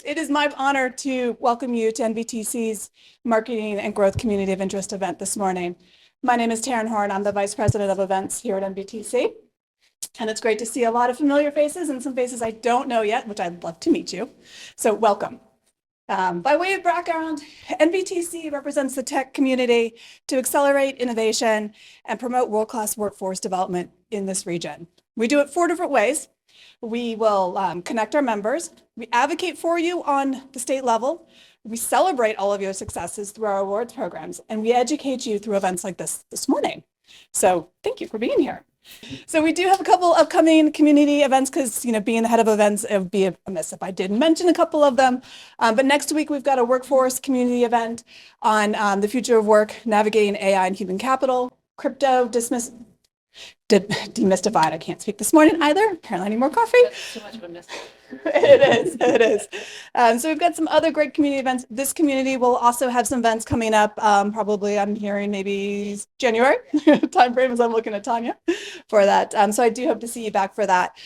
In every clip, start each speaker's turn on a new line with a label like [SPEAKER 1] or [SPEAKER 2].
[SPEAKER 1] It is my honor to welcome you to NVTC's Marketing and Growth Community of Interest event this morning. My name is Taryn Horn. I'm the Vice President of Events here at NVTC. And it's great to see a lot of familiar faces and some faces I don't know yet, which I'd love to meet you. So welcome. By way of background, NVTC represents the tech community to accelerate innovation and promote world-class workforce development in this region. We do it 4 different ways. We will connect our members. We advocate for you on the state level. We celebrate all of your successes through our awards programs, and we educate you through events like this morning. So thank you for being here. So we do have a couple upcoming community events because, being the head of events, it would be amiss if I didn't mention a couple of them. But next week, we've got a workforce community event on the future of work, navigating AI and human capital, crypto, demystified. I can't speak this morning either. Apparently I need more coffee.
[SPEAKER 2] That's too much of a mystery.
[SPEAKER 1] It is. So we've got some other great community events. This community will also have some events coming up. Probably I'm hearing maybe January time frame as I'm looking at Tanya for that. So I do hope to see you back for that.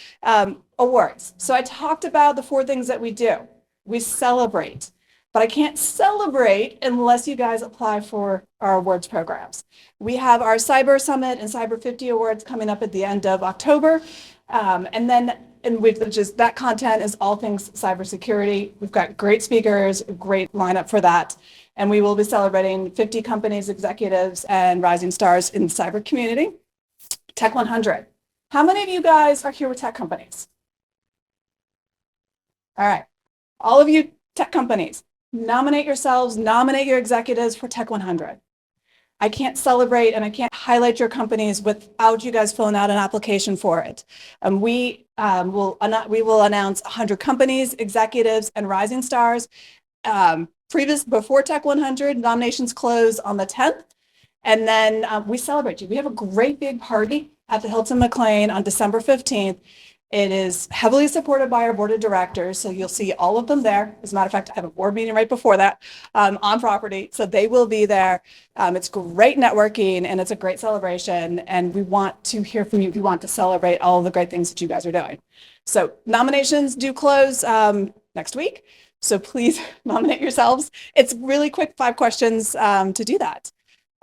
[SPEAKER 1] Awards. So I talked about the 4 things that we do. We celebrate. But I can't celebrate unless you guys apply for our awards programs. We have our Cyber Summit and Cyber 50 Awards coming up at the end of October. That content is all things cybersecurity. We've got great speakers, a great lineup for that. And we will be celebrating 50 companies, executives, and rising stars in the cyber community. Tech 100. How many of you guys are here with tech companies? All right. All of you tech companies. Nominate yourselves, nominate your executives for Tech 100. I can't celebrate and I can't highlight your companies without you guys filling out an application for it. We will announce 100 companies, executives, and rising stars. Before Tech 100, nominations close on the 10th. And then we celebrate you. We have a great big party at the Hilton McLean on December 15th. It is heavily supported by our board of directors, so you'll see all of them there. As a matter of fact, I have a board meeting right before that on property, so they will be there. It's great networking, and it's a great celebration, and we want to hear from you. We want to celebrate all of the great things that you guys are doing. So nominations do close next week, so please nominate yourselves. It's really quick, 5 questions to do that.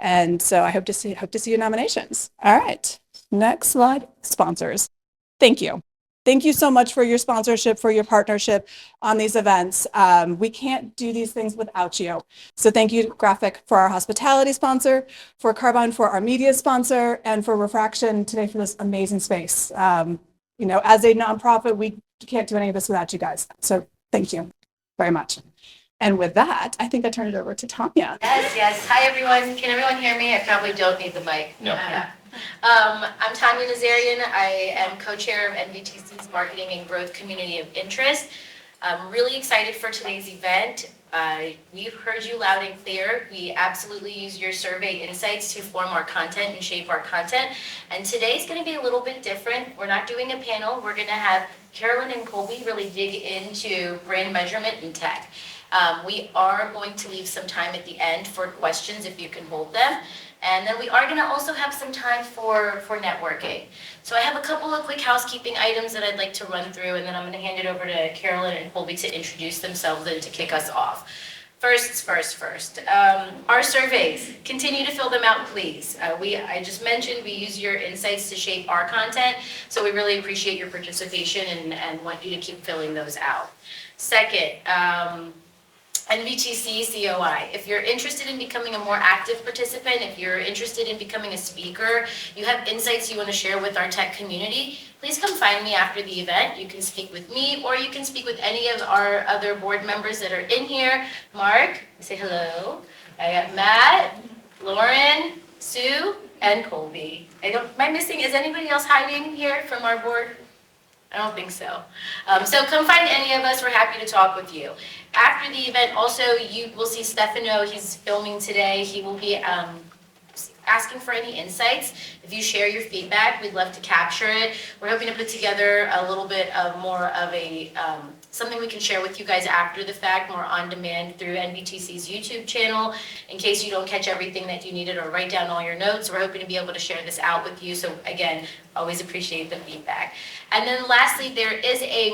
[SPEAKER 1] And so I hope to see your nominations. All right, next slide, sponsors. Thank you. Thank you so much for your sponsorship, for your partnership on these events. We can't do these things without you. So thank you, Graphic, for our hospitality sponsor, for Carbine for our media sponsor, and for Refraction today for this amazing space. As a nonprofit, we can't do any of this without you guys. So thank you very much. And with that, I think I turn it over to Tanya.
[SPEAKER 2] Yes. Hi, everyone. Can everyone hear me? I probably don't need the mic.
[SPEAKER 3] No.
[SPEAKER 2] I'm Tanya Nazarian. I am co-chair of NVTC's Marketing and Growth Community of Interest. I'm really excited for today's event. We've heard you loud and clear. We absolutely use your survey insights to form our content and shape our content. And today's going to be a little bit different. We're not doing a panel. We're going to have Carolyn and Colby really dig into brand measurement and tech. We are going to leave some time at the end for questions if you can hold them. And then we are going to also have some time for networking. So I have a couple of quick housekeeping items that I'd like to run through, and then I'm going to hand it over to Carolyn and Colby to introduce themselves and to kick us off. First. Our surveys, continue to fill them out, please. I just mentioned we use your insights to shape our content, so we really appreciate your participation and want you to keep filling those out. Second, NVTC COI. If you're interested in becoming a more active participant, if you're interested in becoming a speaker, you have insights you want to share with our tech community, please come find me after the event. You can speak with me, or you can speak with any of our other board members that are in here. Mark, say hello. I got Matt, Lauren, Sue, and Colby. Am I missing, is anybody else hiding here from our board? I don't think so. So come find any of us. We're happy to talk with you. After the event, also, you will see Stefano. He's filming today. He will be asking for any insights. If you share your feedback, we'd love to capture it. We're hoping to put together a little bit of more of a something we can share with you guys after the fact, more on demand through NVTC's YouTube channel. In case you don't catch everything that you needed or write down all your notes, we're hoping to be able to share this out with you. So again, always appreciate the feedback. And then lastly, there is a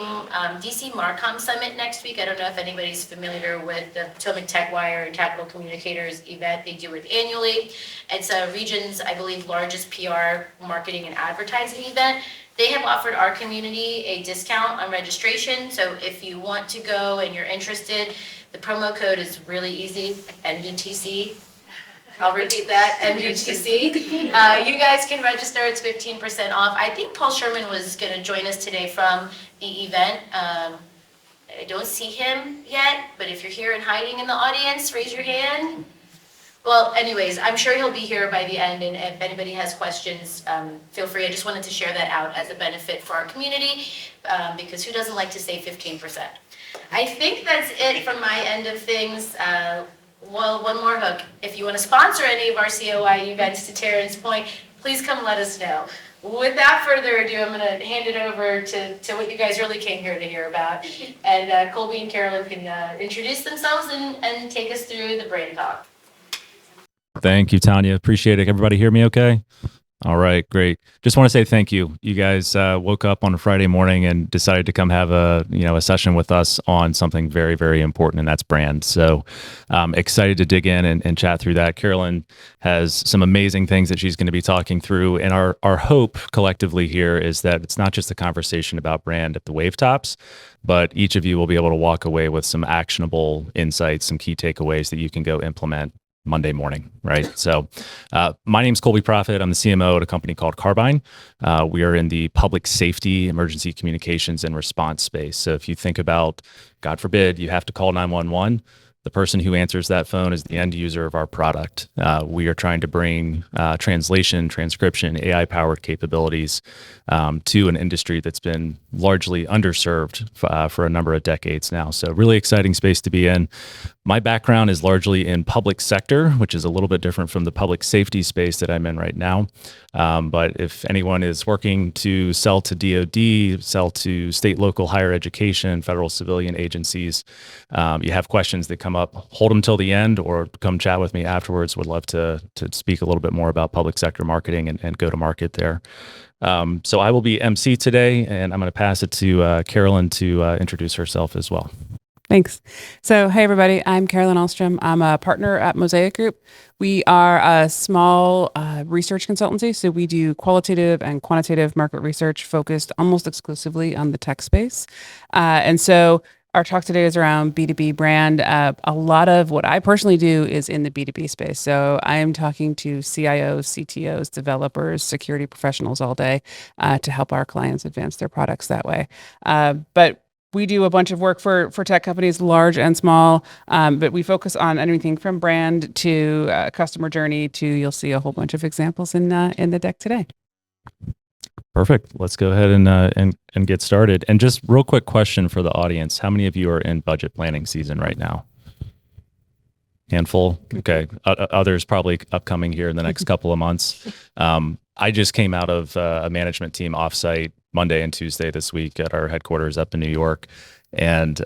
[SPEAKER 2] DC Marcom Summit next week. I don't know if anybody's familiar with the Potomac Tech Wire and Capital Communicators event. They do it annually. It's a region's, I believe, largest PR, marketing, and advertising event. They have offered our community a discount on registration. So if you want to go and you're interested, the promo code is really easy, NVTC. I'll repeat that, NVTC. You guys can register, it's 15% off. I think Paul Sherman was gonna join us today from the event. I don't see him yet, but if you're here and hiding in the audience, raise your hand. Well, anyways, I'm sure he'll be here by the end, and if anybody has questions, feel free. I just wanted to share that out as a benefit for our community, because who doesn't like to save 15%? I think that's it from my end of things. Well, one more hook. If you want to sponsor any of our COI events, to Taryn's point, please come let us know. Without further ado, I'm going to hand it over to what you guys really came here to hear about. And Colby and Carolyn can introduce themselves and take us through the brand talk.
[SPEAKER 3] Thank you, Tanya. Appreciate it. Everybody hear me okay? All right, great. Just want to say thank you. You guys woke up on a Friday morning and decided to come have a session with us on something very, very important, and that's brand. So excited to dig in and chat through that. Carolyn has some amazing things that she's going to be talking through. And our hope collectively here is that it's not just a conversation about brand at the wave tops, but each of you will be able to walk away with some actionable insights, some key takeaways that you can go implement Monday morning, right? So my name's Colby Profit. I'm the CMO at a company called Carbine. We are in the public safety, emergency communications, and response space. So if you think about, God forbid, you have to call 911, the person who answers that phone is the end user of our product. We are trying to bring translation, transcription, AI-powered capabilities to an industry that's been largely underserved for a number of decades now. So really exciting space to be in. My background is largely in public sector, which is a little bit different from the public safety space that I'm in right now. But if anyone is working to sell to DoD, sell to state, local, higher education, federal civilian agencies, you have questions that come up, hold them till the end or come chat with me afterwards. Would love to speak a little bit more about public sector marketing and go to market there. So I will be MC today, and I'm going to pass it to Carolyn to introduce herself as well.
[SPEAKER 4] Thanks. So, hey, everybody, I'm Carolyn Ahlstrom. I'm a partner at Mosaic Group. We are a small research consultancy. So we do qualitative and quantitative market research focused almost exclusively on the tech space. And so our talk today is around B2B brand. A lot of what I personally do is in the B2B space. So I am talking to CIOs, CTOs, developers, security professionals all day to help our clients advance their products that way. But we do a bunch of work for tech companies, large and small, but we focus on anything from brand to customer journey to, you'll see a whole bunch of examples in the deck today.
[SPEAKER 3] Perfect. Let's go ahead and get started. And just real quick question for the audience. How many of you are in budget planning season right now? Handful? Okay. Others probably upcoming here in the next couple of months. I just came out of a management team offsite Monday and Tuesday this week at our headquarters up in New York. And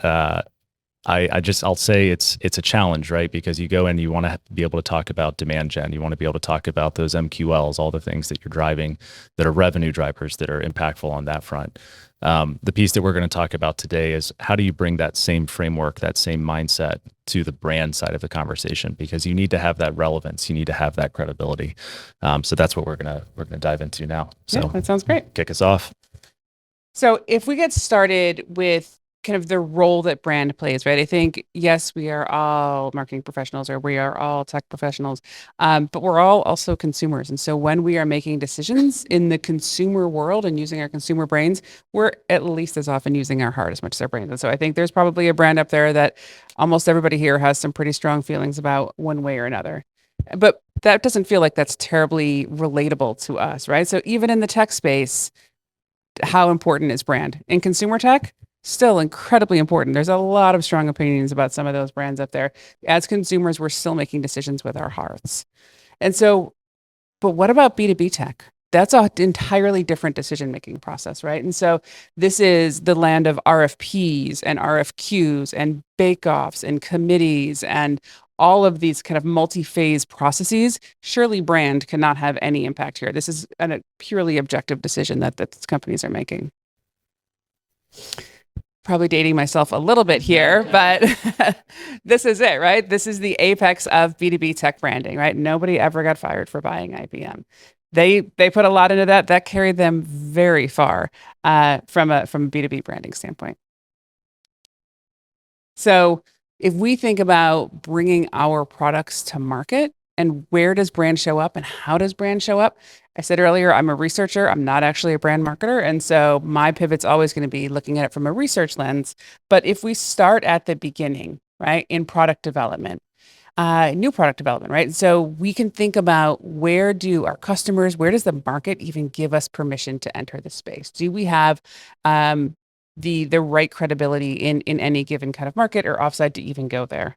[SPEAKER 3] I'll say it's a challenge, right? Because you go in, you want to be able to talk about demand gen. You want to be able to talk about those MQLs, all the things that you're driving that are revenue drivers that are impactful on that front. The piece that we're going to talk about today is how do you bring that same framework, that same mindset to the brand side of the conversation? Because you need to have that relevance, you need to have that credibility. So that's what we're gonna dive into now. So
[SPEAKER 4] yeah, that sounds great.
[SPEAKER 3] Kick us off.
[SPEAKER 4] So if we get started with kind of the role that brand plays, right? I think, yes, we are all marketing professionals or we are all tech professionals, but we're all also consumers. And so when we are making decisions in the consumer world and using our consumer brains, we're at least as often using our heart as much as our brains. And so I think there's probably a brand up there that almost everybody here has some pretty strong feelings about one way or another. But that doesn't feel like that's terribly relatable to us, right? So even in the tech space, how important is brand? In consumer tech, still incredibly important. There's a lot of strong opinions about some of those brands up there. As consumers, we're still making decisions with our hearts. And so But what about B2B tech? That's an entirely different decision-making process, right? And so this is the land of RFPs and RFQs and bake-offs and committees and all of these kind of multi-phase processes. Surely brand cannot have any impact here. This is a purely objective decision that these companies are making. Probably dating myself a little bit here, but this is it, right? This is the apex of B2B tech branding, right? Nobody ever got fired for buying IBM. They put a lot into that. That carried them very far from a B2B branding standpoint. So if we think about bringing our products to market and where does brand show up and how does brand show up? I said earlier, I'm a researcher. I'm not actually a brand marketer. And so my pivot's always going to be looking at it from a research lens. But if we start at the beginning, right, in product development, new product development, right? So we can think about where do our customers, where does the market even give us permission to enter the space? Do we have the right credibility in any given kind of market or offsite to even go there?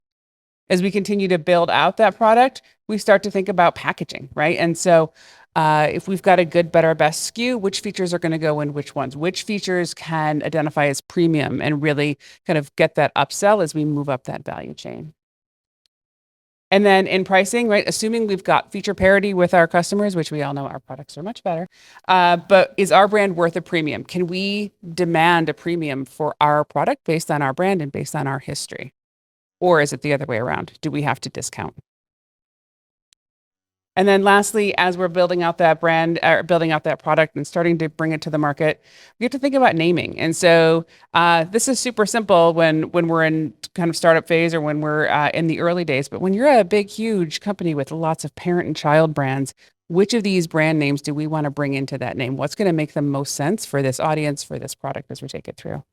[SPEAKER 4] As we continue to build out that product, we start to think about packaging, right? And so if we've got a good, better, best SKU, which features are going to go in which ones? Which features can identify as premium and really kind of get that upsell as we move up that value chain? And then in pricing, right, assuming we've got feature parity with our customers, which we all know our products are much better, but is our brand worth a premium? Can we demand a premium for our product based on our brand and based on our history? Or is it the other way around? Do we have to discount? And then lastly, as we're building out that brand, or building out that product and starting to bring it to the market, we have to think about naming. And so this is super simple when we're in kind of startup phase or when we're in the early days. But when you're a big, huge company with lots of parent and child brands, which of these brand names do we want to bring into that name? What's going to make the most sense for this audience, for this product as we take it through?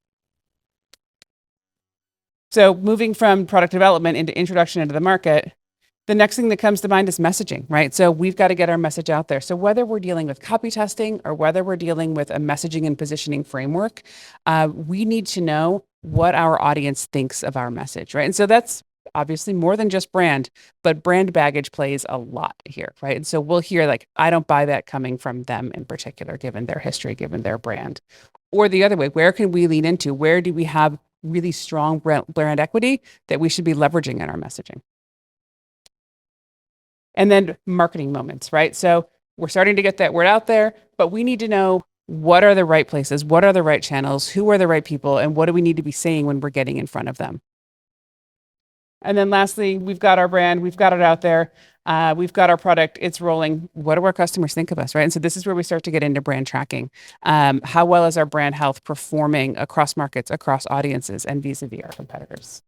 [SPEAKER 4] So moving from product development into introduction into the market, the next thing that comes to mind is messaging, right? So we've got to get our message out there. So whether we're dealing with copy testing or whether we're dealing with a messaging and positioning framework, we need to know what our audience thinks of our message, right? And so that's obviously more than just brand, but brand baggage plays a lot here, right? And so we'll hear like, I don't buy that coming from them in particular, given their history, given their brand. Or the other way, where can we lean into? Where do we have really strong brand equity that we should be leveraging in our messaging? And then marketing moments, right? So we're starting to get that word out there, but we need to know what are the right places, what are the right channels, who are the right people, and what do we need to be saying when we're getting in front of them? And then lastly, we've got our brand, we've got it out there, we've got our product, it's rolling. What do our customers think of us, right? And so this is where we start to get into brand tracking. How well is our brand health performing across markets, across audiences, and vis-a-vis our competitors?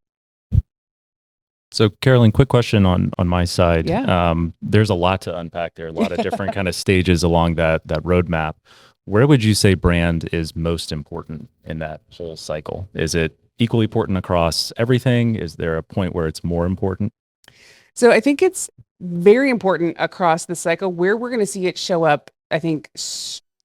[SPEAKER 3] So, Carolyn, quick question on my side.
[SPEAKER 4] Yeah.
[SPEAKER 3] There's a lot to unpack there, a lot of different kind of stages along that roadmap. Where would you say brand is most important in that whole cycle? Is it equally important across everything? Is there a point where it's more important?
[SPEAKER 4] So I think it's very important across the cycle. Where we're going to see it show up, I think,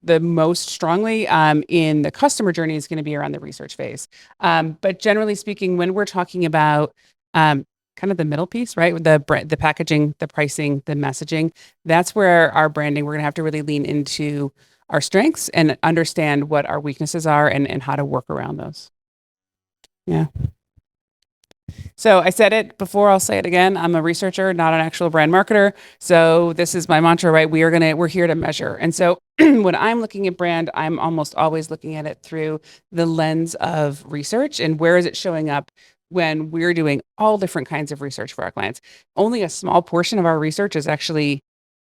[SPEAKER 4] the most strongly in the customer journey is going to be around the research phase. But generally speaking, when we're talking about kind of the middle piece, right? The packaging, the pricing, the messaging, that's where our branding, we're going to have to really lean into our strengths and understand what our weaknesses are and how to work around those. Yeah. So I said it before, I'll say it again. I'm a researcher, not an actual brand marketer. So this is my mantra, right? We're here to measure. And so when I'm looking at brand, I'm almost always looking at it through the lens of research and where is it showing up when we're doing all different kinds of research for our clients. Only a small portion of our research is actually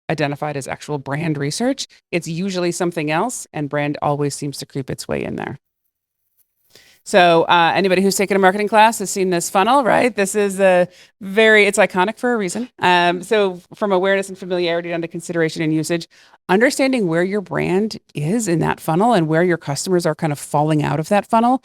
[SPEAKER 4] identified as actual brand research. It's usually something else, and brand always seems to creep its way in there. So anybody who's taken a marketing class has seen this funnel, right? This is it's iconic for a reason. So from awareness and familiarity down to consideration and usage, understanding where your brand is in that funnel and where your customers are kind of falling out of that funnel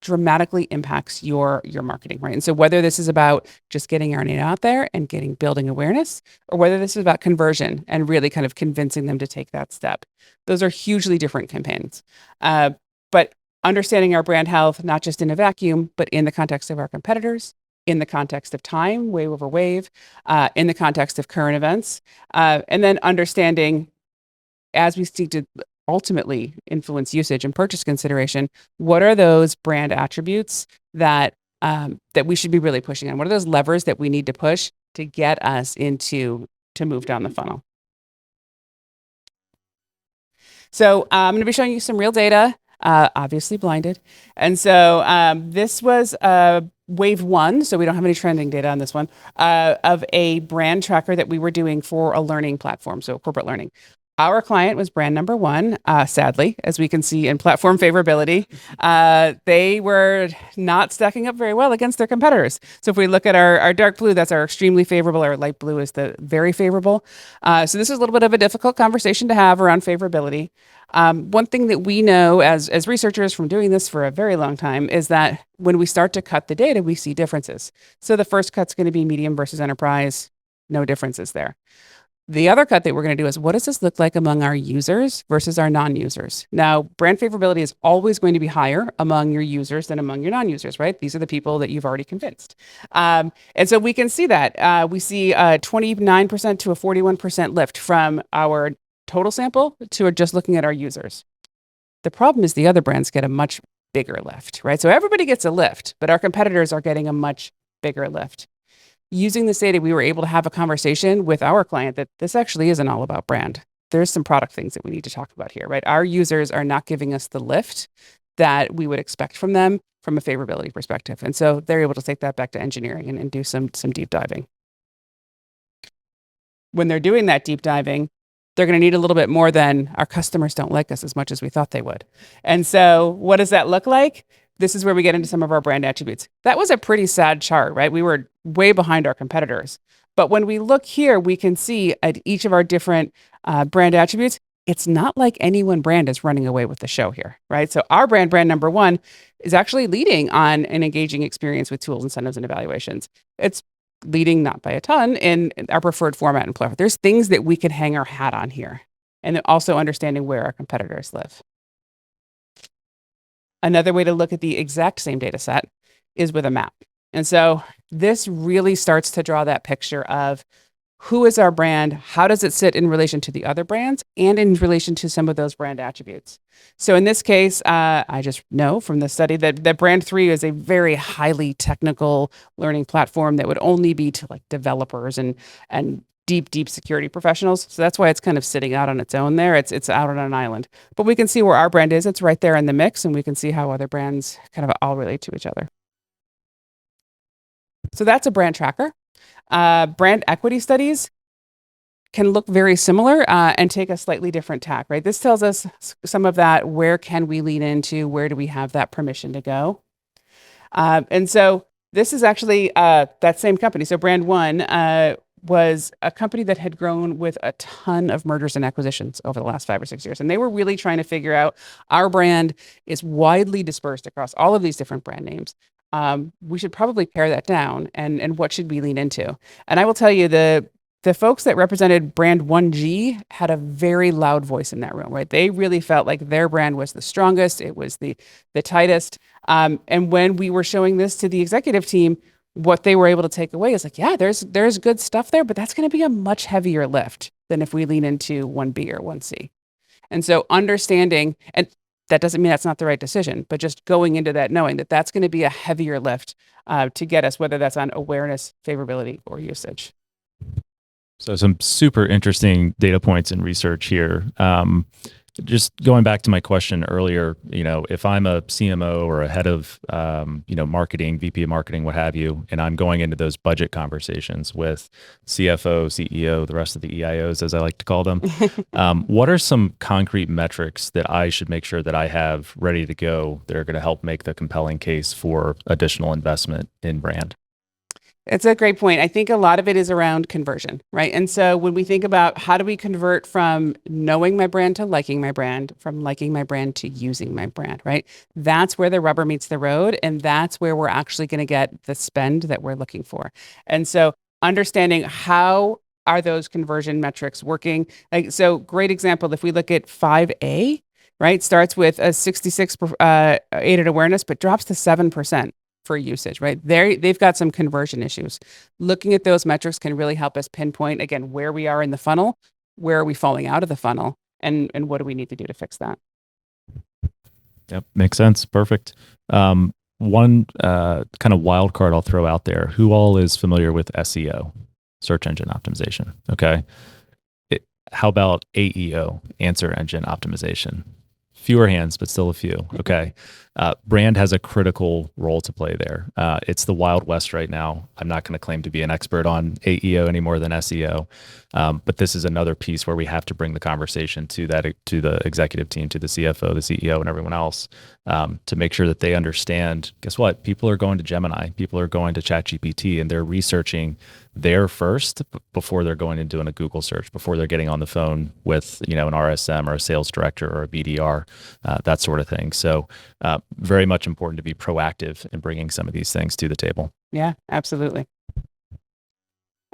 [SPEAKER 4] dramatically impacts your marketing, right? And so whether this is about just getting our name out there and building awareness, or whether this is about conversion and really kind of convincing them to take that step, those are hugely different campaigns. But understanding our brand health, not just in a vacuum, but in the context of our competitors, in the context of time, wave over wave, in the context of current events, and then understanding as we seek to ultimately influence usage and purchase consideration, what are those brand attributes that that we should be really pushing on? What are those levers that we need to push to get us to move down the funnel? So I'm going to be showing you some real data, obviously blinded. And so this was wave one, so we don't have any trending data on this one, of a brand tracker that we were doing for a learning platform, so corporate learning. Our client was brand number one, sadly, as we can see in platform favorability. They were not stacking up very well against their competitors. So if we look at our dark blue, that's our extremely favorable. Our light blue is the very favorable. So this is a little bit of a difficult conversation to have around favorability. One thing that we know as researchers from doing this for a very long time is that when we start to cut the data, we see differences. So the first cut's going to be medium versus enterprise. No differences there. The other cut that we're going to do is what does this look like among our users versus our non-users? Now, brand favorability is always going to be higher among your users than among your non-users, right? These are the people that you've already convinced. And so we can see that. We see a 29% to a 41% lift from our total sample to just looking at our users. The problem is the other brands get a much bigger lift, right? So everybody gets a lift, but our competitors are getting a much bigger lift. Using this data, we were able to have a conversation with our client that this actually isn't all about brand. There's some product things that we need to talk about here, right? Our users are not giving us the lift that we would expect from them from a favorability perspective. And so they're able to take that back to engineering and do some deep diving. When they're doing that deep diving, they're going to need a little bit more than our customers don't like us as much as we thought they would. And so what does that look like? This is where we get into some of our brand attributes. That was a pretty sad chart, right? We were way behind our competitors. But when we look here, we can see at each of our different brand attributes, it's not like any one brand is running away with the show here, right? So our brand number one, is actually leading on an engaging experience with tools, incentives, and evaluations. It's leading not by a ton in our preferred format and plethora. There's things that we could hang our hat on here, and then also understanding where our competitors live. Another way to look at the exact same data set is with a map. And so this really starts to draw that picture of who is our brand, how does it sit in relation to the other brands, and in relation to some of those brand attributes. So in this case, I just know from the study that brand 3 is a very highly technical learning platform that would only be to like developers and deep security professionals. So that's why it's kind of sitting out on its own there. It's out on an island. But we can see where our brand is. It's right there in the mix, and we can see how other brands kind of all relate to each other. So that's a brand tracker. Brand equity studies can look very similar and take a slightly different tack, right? This tells us some of that, where can we lean into, where do we have that permission to go? And so this is actually that same company. So brand 1 was a company that had grown with a ton of mergers and acquisitions over the last 5 or 6 years. And they were really trying to figure out, our brand is widely dispersed across all of these different brand names. We should probably pare that down, and what should we lean into? And I will tell you, the folks that represented brand 1G had a very loud voice in that room, right? They really felt like their brand was the strongest. It was the tightest. And when we were showing this to the executive team, what they were able to take away is like, yeah, there's good stuff there, but that's going to be a much heavier lift than if we lean into 1B or 1C. And so understanding, and that doesn't mean that's not the right decision, but just going into that knowing that that's going to be a heavier lift to get us, whether that's on awareness, favorability, or usage.
[SPEAKER 3] So some super interesting data points and research here. Just going back to my question earlier, if I'm a CMO or a head of, marketing, VP of marketing, what have you, and I'm going into those budget conversations with CFO, CEO, the rest of the EIOs, as I like to call them, what are some concrete metrics that I should make sure that I have ready to go that are going to help make the compelling case for additional investment in brand?
[SPEAKER 4] It's a great point. I think a lot of it is around conversion, right? And so when we think about how do we convert from knowing my brand to liking my brand, from liking my brand to using my brand, right? That's where the rubber meets the road. And that's where we're actually going to get the spend that we're looking for. And so understanding how are those conversion metrics working? So great example, if we look at 5A, right? Starts with a 66 aided awareness, but drops to 7%. for usage, right? They've got some conversion issues. Looking at those metrics can really help us pinpoint, again, where we are in the funnel, where are we falling out of the funnel, and what do we need to do to fix that?
[SPEAKER 3] Yep, makes sense. Perfect. One kind of wild card I'll throw out there. Who all is familiar with SEO, search engine optimization? Okay. How about AEO, answer engine optimization? Fewer hands, but still a few. Okay. Brand has a critical role to play there. It's the Wild West right now. I'm not going to claim to be an expert on AEO any more than SEO, but this is another piece where we have to bring the conversation to the executive team, to the CFO, the CEO, and everyone else, to make sure that they understand. Guess what? People are going to Gemini. People are going to ChatGPT, and they're researching there first before they're going and doing a Google search, before they're getting on the phone with an RSM or a sales director or a BDR, that sort of thing. So very much important to be proactive in bringing some of these things to the table.
[SPEAKER 4] Yeah, absolutely.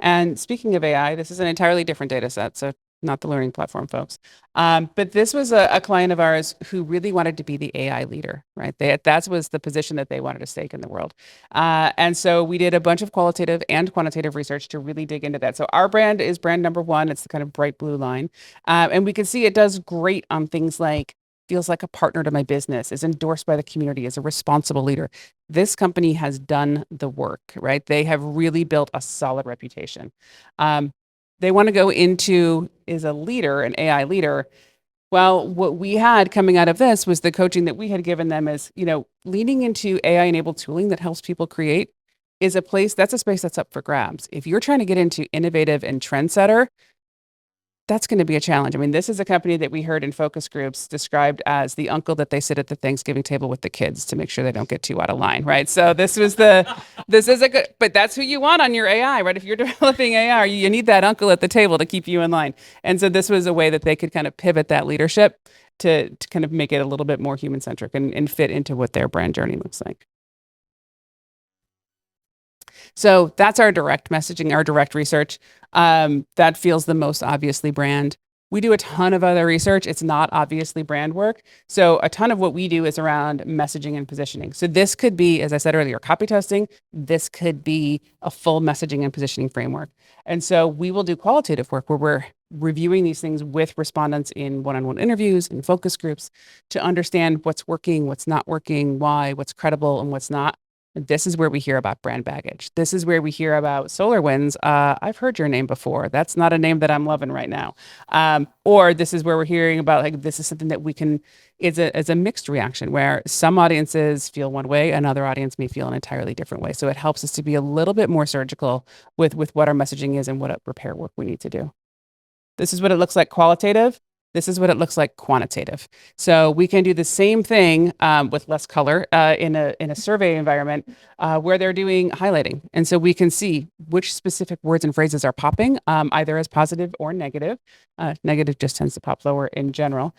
[SPEAKER 4] And speaking of AI, this is an entirely different data set, so not the learning platform, folks. But this was a client of ours who really wanted to be the AI leader, right? That was the position that they wanted to stake in the world. And so we did a bunch of qualitative and quantitative research to really dig into that. So our brand is brand number one. It's the kind of bright blue line. And we can see it does great on things like feels like a partner to my business, is endorsed by the community, is a responsible leader. This company has done the work, right? They have really built a solid reputation. They want to go into is a leader, an AI leader. Well, what we had coming out of this was the coaching that we had given them is, leaning into AI enabled tooling that helps people create is a space that's up for grabs. If you're trying to get into innovative and trendsetter, that's going to be a challenge. I mean, this is a company that we heard in focus groups described as the uncle that they sit at the Thanksgiving table with the kids to make sure they don't get too out of line, right? So this is a good, but that's who you want on your AI, right? If you're developing AI, you need that uncle at the table to keep you in line. And so this was a way that they could kind of pivot that leadership to kind of make it a little bit more human centric and fit into what their brand journey looks like. So that's our direct messaging, our direct research. That feels the most obviously brand. We do a ton of other research. It's not obviously brand work. So a ton of what we do is around messaging and positioning. So this could be, as I said earlier, copy testing. This could be a full messaging and positioning framework. And so we will do qualitative work where we're reviewing these things with respondents in one-on-one interviews and focus groups to understand what's working, what's not working, why, what's credible and what's not. This is where we hear about brand baggage. This is where we hear about SolarWinds. I've heard your name before. That's not a name that I'm loving right now. Or this is where we're hearing about like this is something that we can. It's a mixed reaction where some audiences feel one way, another audience may feel an entirely different way. So it helps us to be a little bit more surgical with what our messaging is and what repair work we need to do. This is what it looks like qualitative. This is what it looks like quantitative. So we can do the same thing with less color in a survey environment where they're doing highlighting. And so we can see which specific words and phrases are popping, either as positive or negative. Negative just tends to pop lower in general.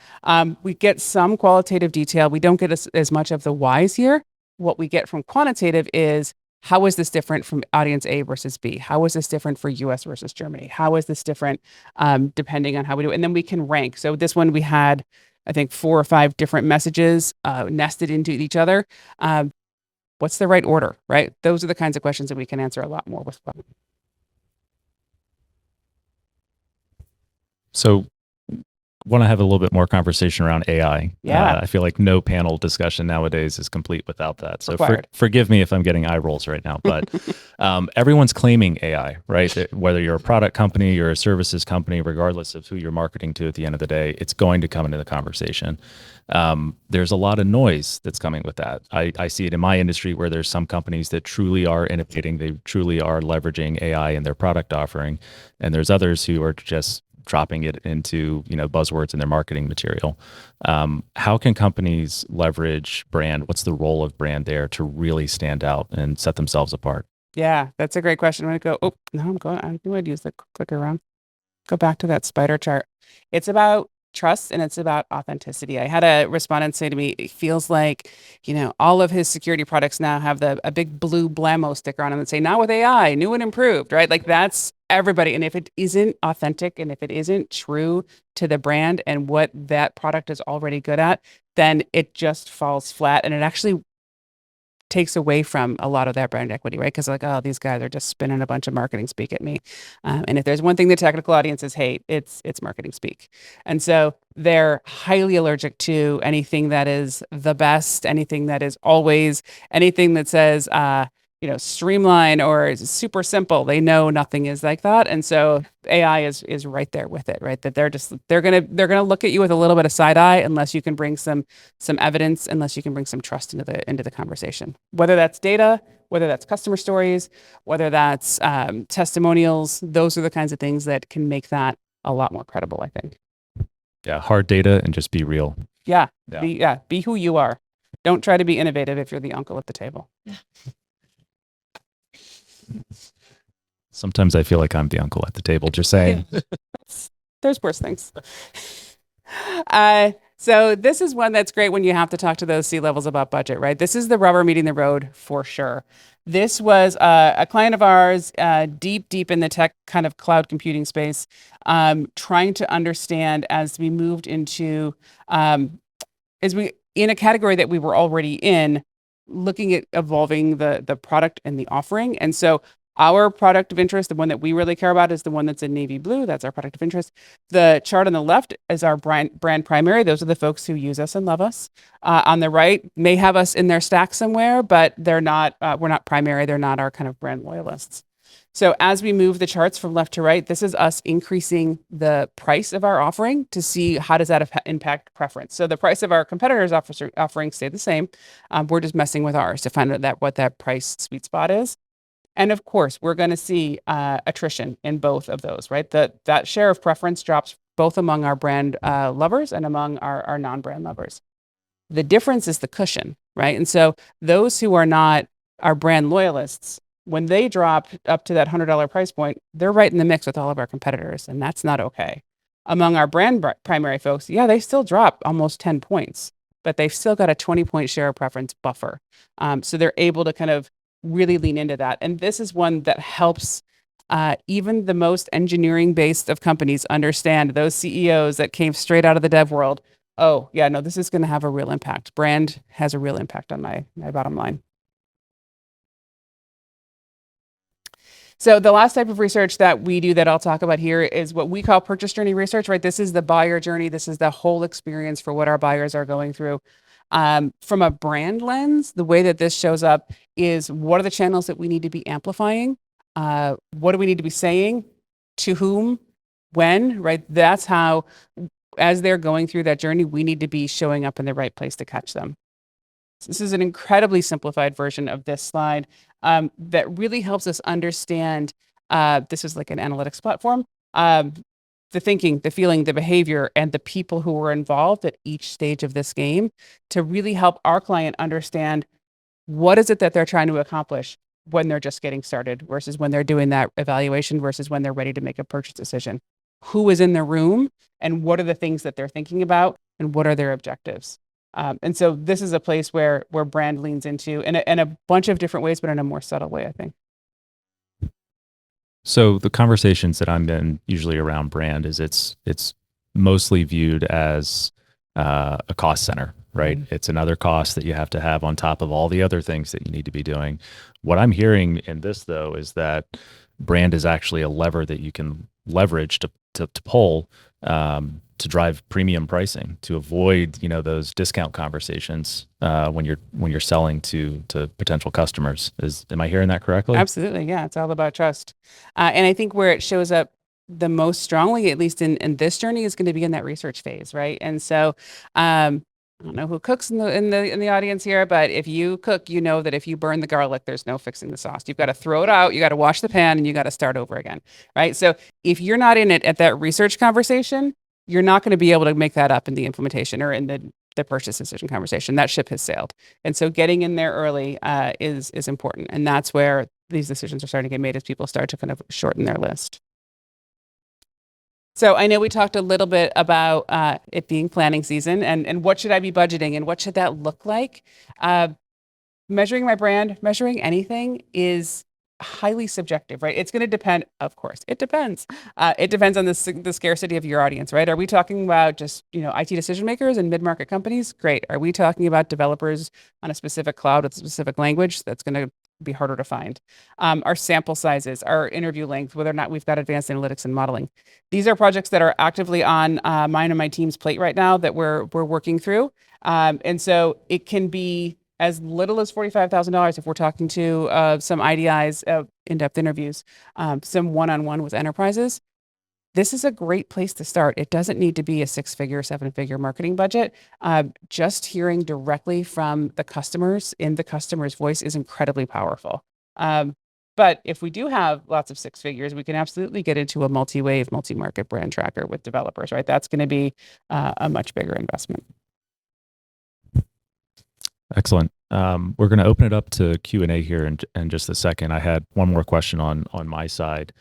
[SPEAKER 4] We get some qualitative detail. We don't get as much of the whys here. What we get from quantitative is how is this different from audience A versus B? How is this different for US versus Germany? How is this different depending on how we do it? And then we can rank. So this one we had, I think, 4 or 5 different messages nested into each other. What's the right order, right? Those are the kinds of questions that we can answer a lot more with.
[SPEAKER 3] So want to have a little bit more conversation around AI.
[SPEAKER 4] Yeah.
[SPEAKER 3] I feel like no panel discussion nowadays is complete without that. So
[SPEAKER 4] Required.
[SPEAKER 3] forgive me if I'm getting eye rolls right now, but everyone's claiming AI, right? Whether you're a product company, you're a services company, regardless of who you're marketing to at the end of the day, it's going to come into the conversation. There's a lot of noise that's coming with that. I see it in my industry where there's some companies that truly are innovating. They truly are leveraging AI in their product offering. And there's others who are just dropping it into buzzwords in their marketing material. How can companies leverage brand? What's the role of brand there to really stand out and set themselves apart?
[SPEAKER 4] Yeah, that's a great question. I'm going to go, oh, no, I knew I'd use the clicker around. Go back to that spider chart. It's about trust and it's about authenticity. I had a respondent say to me, it feels like, all of his security products now have a big blue blammo sticker on them and say, not with AI, new and improved, right? Like that's everybody. And if it isn't authentic and if it isn't true to the brand and what that product is already good at, then it just falls flat. And it actually takes away from a lot of that brand equity, right? Because like, oh, these guys are just spinning a bunch of marketing speak at me. And if there's one thing the technical audiences hate, it's marketing speak. And so they're highly allergic to anything that is the best, anything that is always, anything that says, streamline or is super simple. They know nothing is like that. And so AI is right there with it, right? That they're gonna look at you with a little bit of side eye unless you can bring some evidence, unless you can bring some trust into the conversation. Whether that's data, whether that's customer stories, whether that's testimonials, those are the kinds of things that can make that a lot more credible, I think.
[SPEAKER 3] Yeah, hard data and just be real.
[SPEAKER 4] Yeah.
[SPEAKER 3] Yeah.
[SPEAKER 4] Be who you are. Don't try to be innovative if you're the uncle at the table.
[SPEAKER 3] Sometimes I feel like I'm the uncle at the table, just saying.
[SPEAKER 4] There's worse things. So this is one that's great when you have to talk to those C-levels about budget, right? This is the rubber meeting the road for sure. This was a client of ours, deep in the tech kind of cloud computing space, trying to understand as we moved into, in a category that we were already in, looking at evolving the product and the offering. And so our product of interest, the one that we really care about, is the one that's in navy blue. That's our product of interest. The chart on the left is our brand primary. Those are the folks who use us and love us. On the right, may have us in their stack somewhere, but they're not. We're not primary. They're not our kind of brand loyalists. So as we move the charts from left to right, this is us increasing the price of our offering to see how does that impact preference. So the price of our competitors' offering stayed the same. We're just messing with ours to find out what that price sweet spot is. And of course, we're going to see attrition in both of those, right? That share of preference drops both among our brand lovers and among our non-brand lovers. The difference is the cushion, right? And so those who are not our brand loyalists, when they drop up to that $100 price point, they're right in the mix with all of our competitors, and that's not okay. Among our brand primary folks, yeah, they still drop almost 10 points, but they've still got a 20-point share of preference buffer. So they're able to kind of really lean into that. And this is one that helps even the most engineering-based of companies understand, those CEOs that came straight out of the dev world. Oh, yeah, no, this is going to have a real impact. Brand has a real impact on my bottom line. So the last type of research that we do that I'll talk about here is what we call purchase journey research, right? This is the buyer journey. This is the whole experience for what our buyers are going through. From a brand lens, the way that this shows up is what are the channels that we need to be amplifying? What do we need to be saying? To whom? When? Right? That's how, as they're going through that journey, we need to be showing up in the right place to catch them. So this is an incredibly simplified version of this slide that really helps us understand. This is like an analytics platform. The thinking, the feeling, the behavior, and the people who were involved at each stage of this game to really help our client understand what is it that they're trying to accomplish when they're just getting started versus when they're doing that evaluation versus when they're ready to make a purchase decision. Who is in the room and what are the things that they're thinking about and what are their objectives? And so this is a place where brand leans into in a bunch of different ways, but in a more subtle way, I think.
[SPEAKER 3] So the conversations that I'm in usually around brand is it's mostly viewed as a cost center, right? Mm-hmm. It's another cost that you have to have on top of all the other things that you need to be doing. What I'm hearing in this though is that brand is actually a lever that you can leverage to pull to drive premium pricing, to avoid those discount conversations when you're selling to potential customers. Am I hearing that correctly?
[SPEAKER 4] Absolutely, yeah. It's all about trust, and I think where it shows up the most strongly, at least in this journey, is going to be in that research phase, right? And so, I don't know who cooks in the audience here, but if you cook, you know that if you burn the garlic, there's no fixing the sauce. You've got to throw it out, you got to wash the pan, and you got to start over again, right? So if you're not in it at that research conversation, you're not going to be able to make that up in the implementation or in the purchase decision conversation. That ship has sailed. And so getting in there early is important. And that's where these decisions are starting to get made as people start to kind of shorten their list. So I know we talked a little bit about it being planning season and what should I be budgeting and what should that look like? Measuring my brand, measuring anything is highly subjective, right? It's going to depend, of course, it depends. It depends on the scarcity of your audience, right? Are we talking about just, IT decision makers and mid-market companies? Great. Are we talking about developers on a specific cloud with a specific language? That's going to be harder to find. Our sample sizes, our interview length, whether or not we've got advanced analytics and modeling. These are projects that are actively on mine and my team's plate right now that we're working through. And so it can be as little as $45,000 if we're talking to some IDIs, in-depth interviews, some one-on-one with enterprises. This is a great place to start. It doesn't need to be a 6-figure, 7-figure marketing budget. Just hearing directly from the customers in the customer's voice is incredibly powerful. But if we do have lots of 6 figures, we can absolutely get into a multi-wave, multi-market brand tracker with developers, right? That's going to be a much bigger investment.
[SPEAKER 3] Excellent. We're going to open it up to Q&A here in just a second. I had one more question on my side.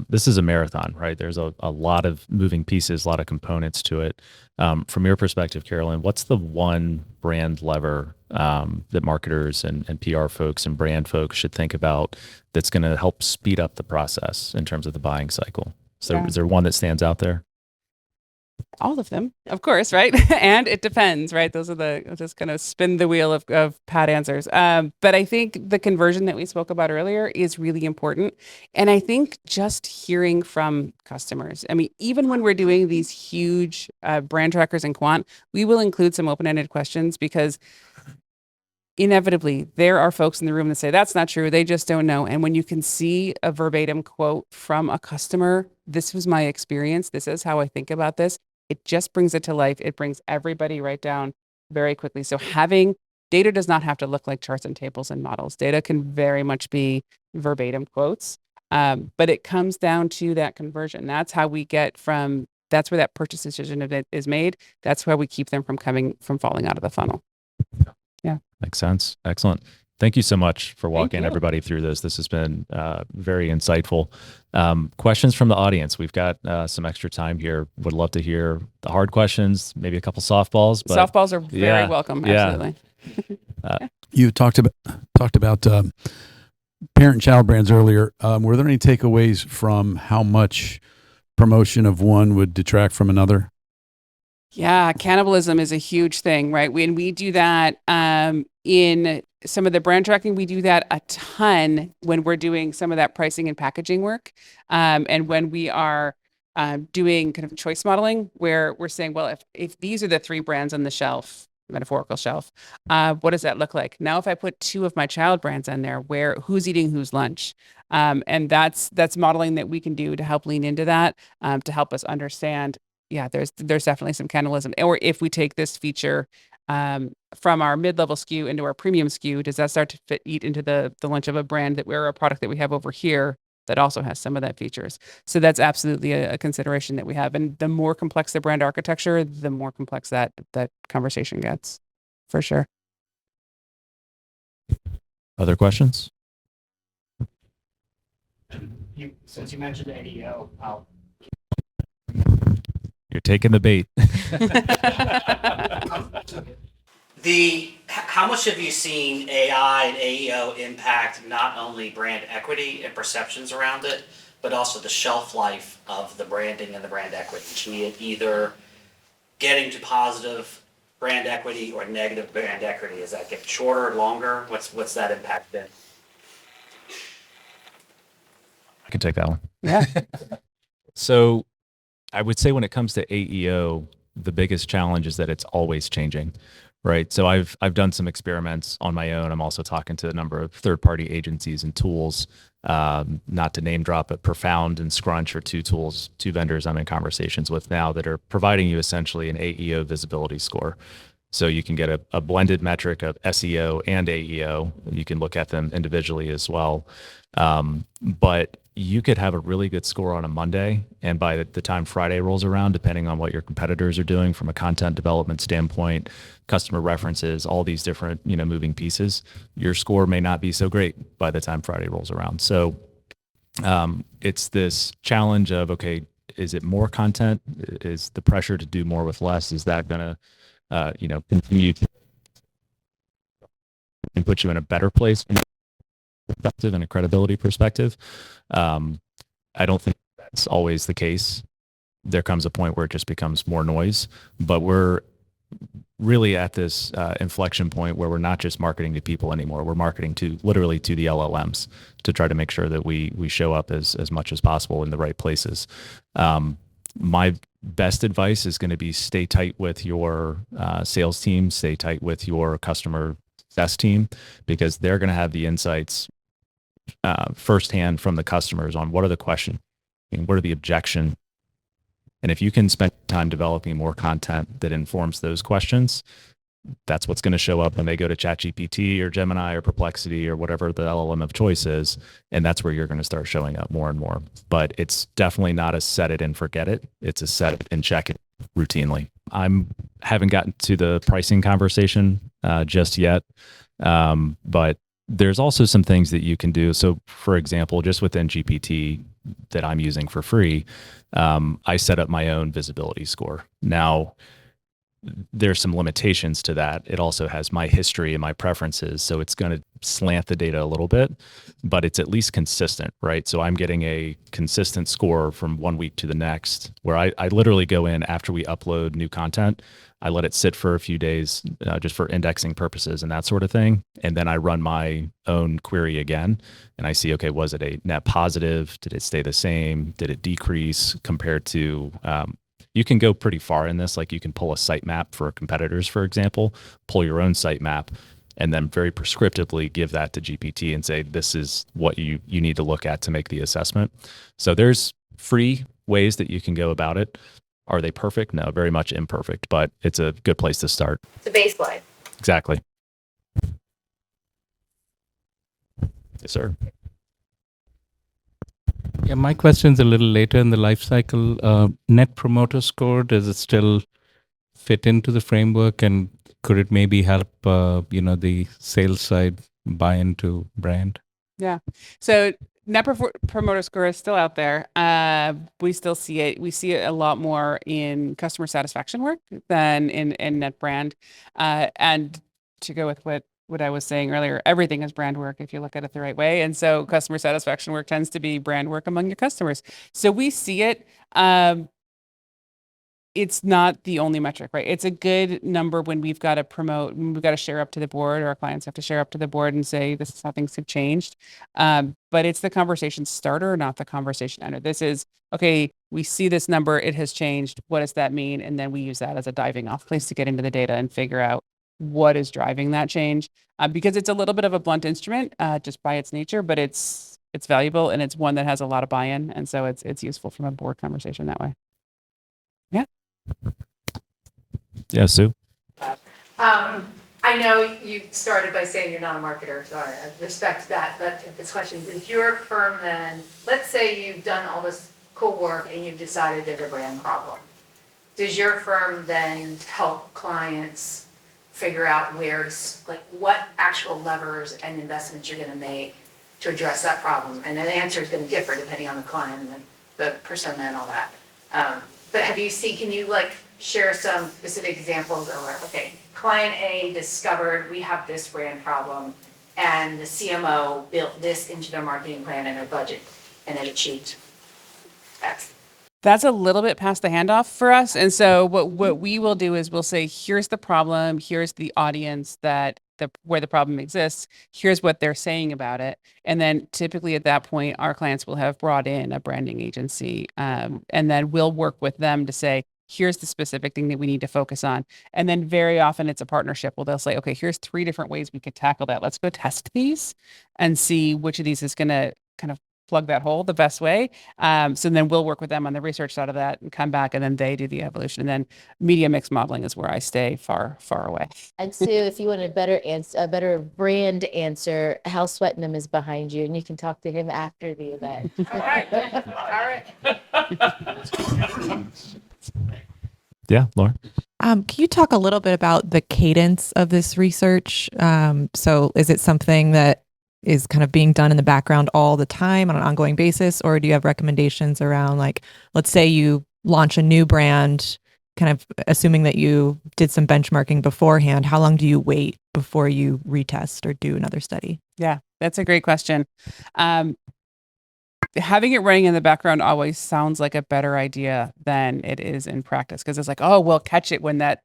[SPEAKER 3] This is a marathon, right? There's a lot of moving pieces, a lot of components to it. From your perspective, Carolyn, what's the one brand lever that marketers and PR folks and brand folks should think about that's going to help speed up the process in terms of the buying cycle? So
[SPEAKER 4] Yeah.
[SPEAKER 3] is there one that stands out there?
[SPEAKER 4] All of them, of course, right? And it depends, right? Those are just kind of spin the wheel of pat answers. But I think the conversion that we spoke about earlier is really important. And I think just hearing from customers, I mean, even when we're doing these huge brand trackers and quant, we will include some open-ended questions because inevitably there are folks in the room that say, that's not true. They just don't know. And when you can see a verbatim quote from a customer, this was my experience. This is how I think about this. It just brings it to life. It brings everybody right down very quickly. So having data does not have to look like charts and tables and models. Data can very much be verbatim quotes, but it comes down to that conversion. That's how we get that's where that purchase decision is made. That's where we keep them from falling out of the funnel. Yeah.
[SPEAKER 3] Makes sense. Excellent. Thank you so much for walking
[SPEAKER 4] you.
[SPEAKER 3] everybody through this. This has been very insightful. Questions from the audience. We've got some extra time here. Would love to hear the hard questions, maybe a couple softballs. But
[SPEAKER 4] softballs are very welcome. Absolutely.
[SPEAKER 5] You talked about parent-child brands earlier. Were there any takeaways from how much promotion of one would detract from another?
[SPEAKER 4] Yeah, cannibalism is a huge thing, right? When we do that in some of the brand tracking, we do that a ton when we're doing some of that pricing and packaging work. And when we are doing kind of choice modeling, where we're saying, well, if these are the 3 brands on the shelf, metaphorical shelf, what does that look like? Now, if I put 2 of my child brands on there, who's eating whose lunch? And that's modeling that we can do to help lean into that, to help us understand, yeah, there's definitely some cannibalism. Or if we take this feature from our mid-level SKU into our premium SKU, does that start to eat into the lunch of a brand or a product that we have over here that also has some of that features? So that's absolutely a consideration that we have. And the more complex the brand architecture, the more complex that conversation gets, for sure.
[SPEAKER 3] Other questions?
[SPEAKER 6] Since you mentioned AEO,
[SPEAKER 3] You're taking the bait.
[SPEAKER 6] How much have you seen AI and AEO impact not only brand equity and perceptions around it, but also the shelf life of the branding and the brand equity? Be it either getting to positive brand equity or negative brand equity? Is that get shorter, longer? What's that impact been?
[SPEAKER 3] I can take that one.
[SPEAKER 4] Yeah.
[SPEAKER 3] So I would say when it comes to AEO, the biggest challenge is that it's always changing, right? So I've done some experiments on my own. I'm also talking to a number of third-party agencies and tools, not to name drop, but Profound and Scrunch are 2 vendors I'm in conversations with now that are providing you essentially an AEO visibility score. So you can get a blended metric of SEO and AEO, and you can look at them individually as well. But you could have a really good score on a Monday, and by the time Friday rolls around, depending on what your competitors are doing from a content development standpoint, customer references, all these different moving pieces, your score may not be so great by the time Friday rolls around. So it's this challenge of, okay, is it more content? Is the pressure to do more with less? Is that going to continue to and put you in a better place perspective and a credibility perspective. I don't think that's always the case. There comes a point where it just becomes more noise, but we're really at this inflection point where we're not just marketing to people anymore. We're marketing to literally to the LLMs to try to make sure that we show up as much as possible in the right places. My best advice is going to be stay tight with your sales team, stay tight with your customer success team, because they're going to have the insights firsthand from the customers on what are the questions, what are the objections. And if you can spend time developing more content that informs those questions, that's what's going to show up when they go to ChatGPT or Gemini or Perplexity or whatever the LLM of choice is. And that's where you're going to start showing up more and more. But it's definitely not a set it and forget it. It's a set it and check it routinely. Haven't gotten to the pricing conversation just yet. But there's also some things that you can do. So for example, just within GPT that I'm using for free, I set up my own visibility score. Now, there's some limitations to that. It also has my history and my preferences. So it's going to slant the data a little bit, but it's at least consistent, right? So I'm getting a consistent score from 1 week to the next, where I literally go in after we upload new content. I let it sit for a few days just for indexing purposes and that sort of thing. And then I run my own query again and I see, okay, was it a net positive? Did it stay the same? Did it decrease compared to, you can go pretty far in this. Like you can pull a sitemap for competitors, for example, pull your own sitemap, and then very prescriptively give that to GPT and say, this is what you need to look at to make the assessment. So there's free ways that you can go about it. Are they perfect? No, very much imperfect, but it's a good place to start.
[SPEAKER 2] It's a baseline.
[SPEAKER 3] Exactly. Yes, sir.
[SPEAKER 7] Yeah, my question's a little later in the life cycle. Net promoter score, does it still fit into the framework, and could it maybe help the sales side buy into brand?
[SPEAKER 4] Yeah. So net promoter score is still out there. We still see it. We see it a lot more in customer satisfaction work than in net brand. And to go with what I was saying earlier, everything is brand work if you look at it the right way. And so customer satisfaction work tends to be brand work among your customers. So we see it. It's not the only metric, right? It's a good number when we've got to promote, when we've got to share up to the board, or our clients have to share up to the board and say, this is how things have changed. But it's the conversation starter, not the conversation ender. This is, okay, we see this number, it has changed. What does that mean? And then we use that as a diving off place to get into the data and figure out what is driving that change. Because it's a little bit of a blunt instrument just by its nature, but it's valuable and it's one that has a lot of buy-in. And so it's useful from a board conversation that way. Yeah.
[SPEAKER 3] Yeah, Sue.
[SPEAKER 8] I know you started by saying you're not a marketer, so I respect that. But this question, is your firm then, let's say you've done all this cool work and you've decided there's a brand problem. Does your firm then help clients figure out what actual levers and investments you're going to make to address that problem? And the answer is going to differ depending on the client and the persona and all that. But can you share some specific examples of okay, client A discovered we have this brand problem and the CMO built this into their marketing plan and their budget and it achieved X.
[SPEAKER 4] That's a little bit past the handoff for us. And so what we will do is we'll say, here's the problem, here's the audience where the problem exists, here's what they're saying about it. And then typically at that point, our clients will have brought in a branding agency. And then we'll work with them to say, here's the specific thing that we need to focus on. And then very often it's a partnership where they'll say, okay, here's 3 different ways we could tackle that. Let's go test these and see which of these is going to kind of plug that hole the best way. So then we'll work with them on the research side of that and come back, and then they do the evolution. And then media mix modeling is where I stay far, far away.
[SPEAKER 9] And Sue, if you want a better brand answer, Hal Swetnam is behind you, and you can talk to him after the event.
[SPEAKER 8] All right.
[SPEAKER 3] Yeah, Laura.
[SPEAKER 10] Can you talk a little bit about the cadence of this research? So is it something that is kind of being done in the background all the time on an ongoing basis? Or do you have recommendations around, let's say you launch a new brand, kind of assuming that you did some benchmarking beforehand, how long do you wait before you retest or do another study?
[SPEAKER 4] Yeah, That's a great question. Having it running in the background always sounds like a better idea than it is in practice, because it's like, oh, we'll catch it when that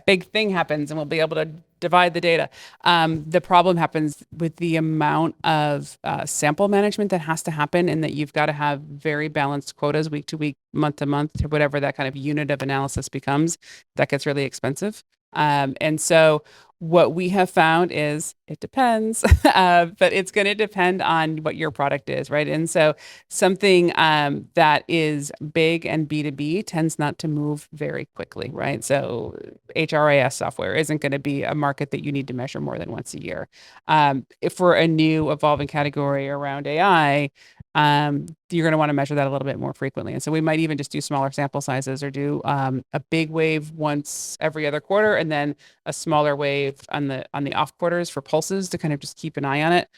[SPEAKER 4] big thing happens and we'll be able to divide the data. The problem happens with the amount of sample management that has to happen, and that you've got to have very balanced quotas week to week, month to month, to whatever that kind of unit of analysis becomes. That gets really expensive. And so what we have found is it depends, but it's going to depend on what your product is, right? And so something that is big and B2B tends not to move very quickly, right? So HRIS software isn't going to be a market that you need to measure more than once a year. If for a new evolving category around AI, you're going to want to measure that a little bit more frequently. And so we might even just do smaller sample sizes, or do a big wave once every other quarter, and then a smaller wave on the off quarters for pulses to kind of just keep an eye on it.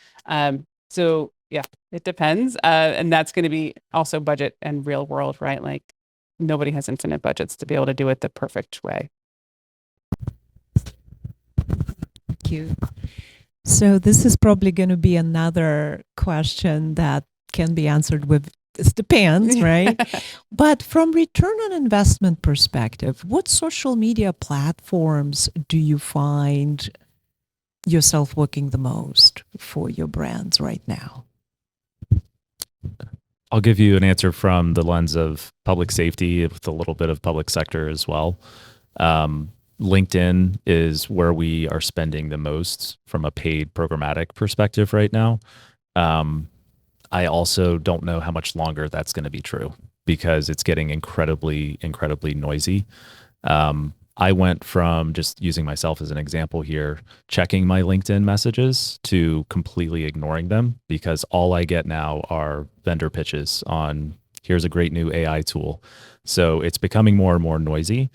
[SPEAKER 4] So yeah, it depends. And that's going to be also budget and real world, right? Like nobody has infinite budgets to be able to do it the perfect way.
[SPEAKER 11] Thank you. So this is probably going to be another question that can be answered with it depends, right? But from return on investment perspective, what social media platforms do you find yourself working the most for your brands right now?
[SPEAKER 3] I'll give you an answer from the lens of public safety with a little bit of public sector as well. LinkedIn is where we are spending the most from a paid programmatic perspective right now. I also don't know how much longer that's going to be true, because it's getting incredibly, incredibly noisy. I went from, just using myself as an example here, checking my LinkedIn messages to completely ignoring them, because all I get now are vendor pitches on, here's a great new AI tool. So it's becoming more and more noisy.